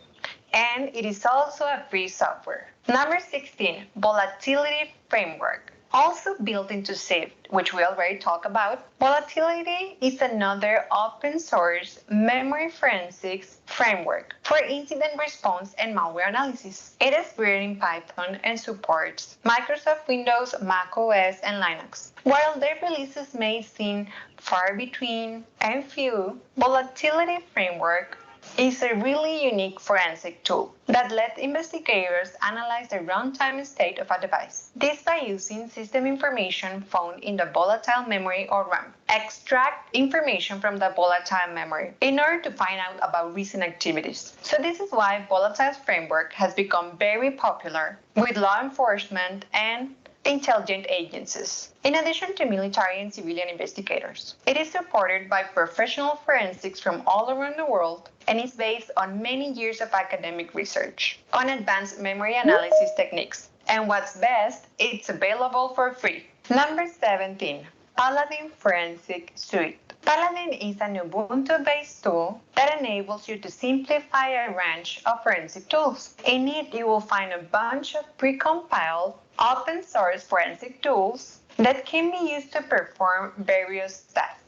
S11: and it is also a free software. Number 16, Volatility Framework. Also built into SIFT, which we already talked about, volatility is another open source memory forensics framework for incident response and malware analysis. It is written in Python and supports Microsoft Windows, Mac OS, and Linux. While their releases may seem far between and few, Volatility Framework is a really unique forensic tool that lets investigators analyze the runtime state of a device. This by using system information found in the volatile memory or RAM. Extract information from the volatile memory in order to find out about recent activities. So this is why Volatile Framework has become very popular with law enforcement and intelligence agencies, in addition to military and civilian investigators. It is supported by professional forensics from all around the world and is based on many years of academic research on advanced memory analysis techniques. And what's best, it's available for free. Number 17, Paladin Forensic Suite. Paladin is an Ubuntu-based tool that enables you to simplify a range of forensic tools. In it, you will find a bunch of precompiled open-source forensic tools that can be used to perform various tasks.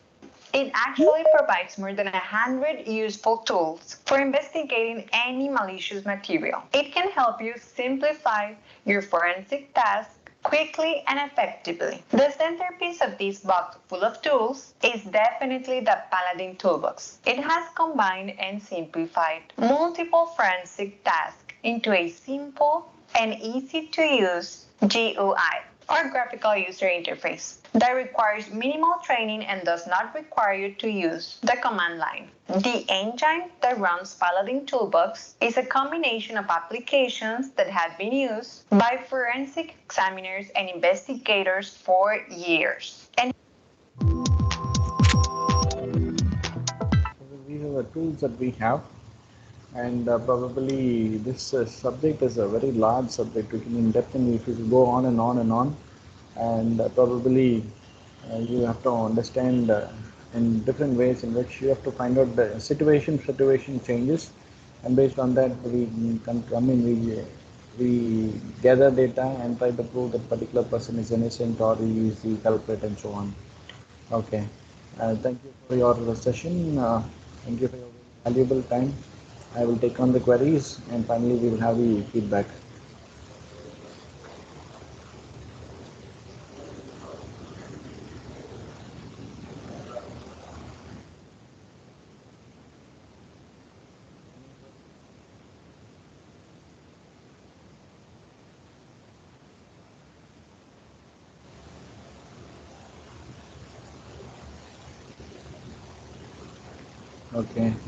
S11: It actually provides more than 100 useful tools for investigating any malicious material. It can help you simplify your forensic task quickly and effectively. The centerpiece of this box full of tools is definitely the Paladin Toolbox. It has combined and simplified multiple forensic tasks into a simple and easy to use GUI, or graphical user interface, that requires minimal training and does not require you to use the command line. The engine that runs Paladin Toolbox is a combination of applications that have been used by forensic examiners and investigators for years. And
S1: these are the tools that we have, and probably this subject is a very large subject. We can in depth and if you go on and on and on, and probably you have to understand in different ways in which you have to find out the situation changes, and based on that we gather data and try to prove that particular person is innocent or he is the culprit and so on. Okay, thank you for your session. Thank you for your valuable time. I will take on the queries and finally we will have the feedback.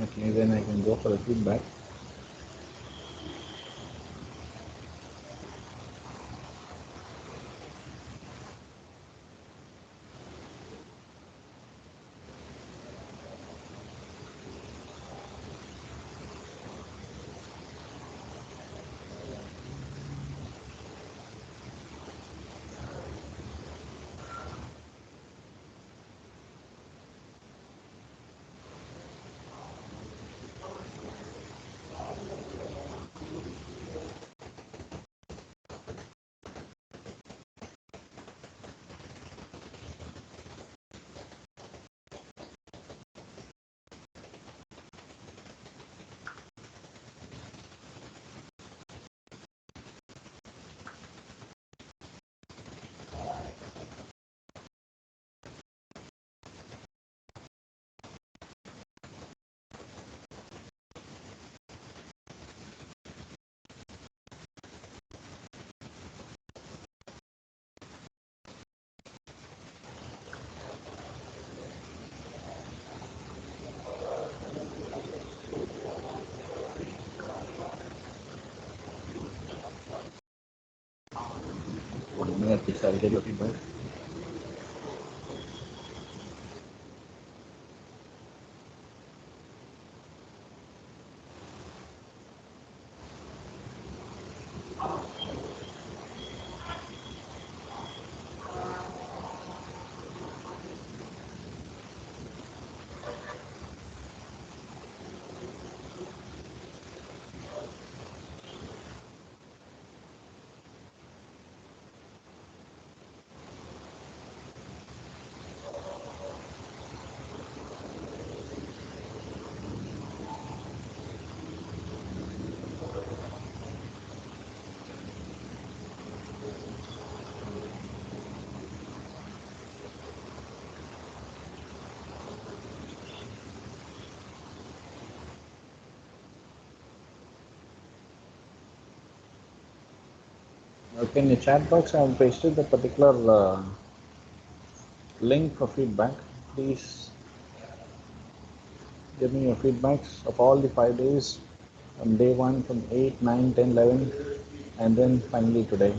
S1: Okay, then I can go for the feedback. I'll get your feedback. Okay, in the chat box, I have pasted the particular link for feedback. Please give me your feedbacks of all the 5 days, from day 1, from 8, 9, 10, 11, and then finally today.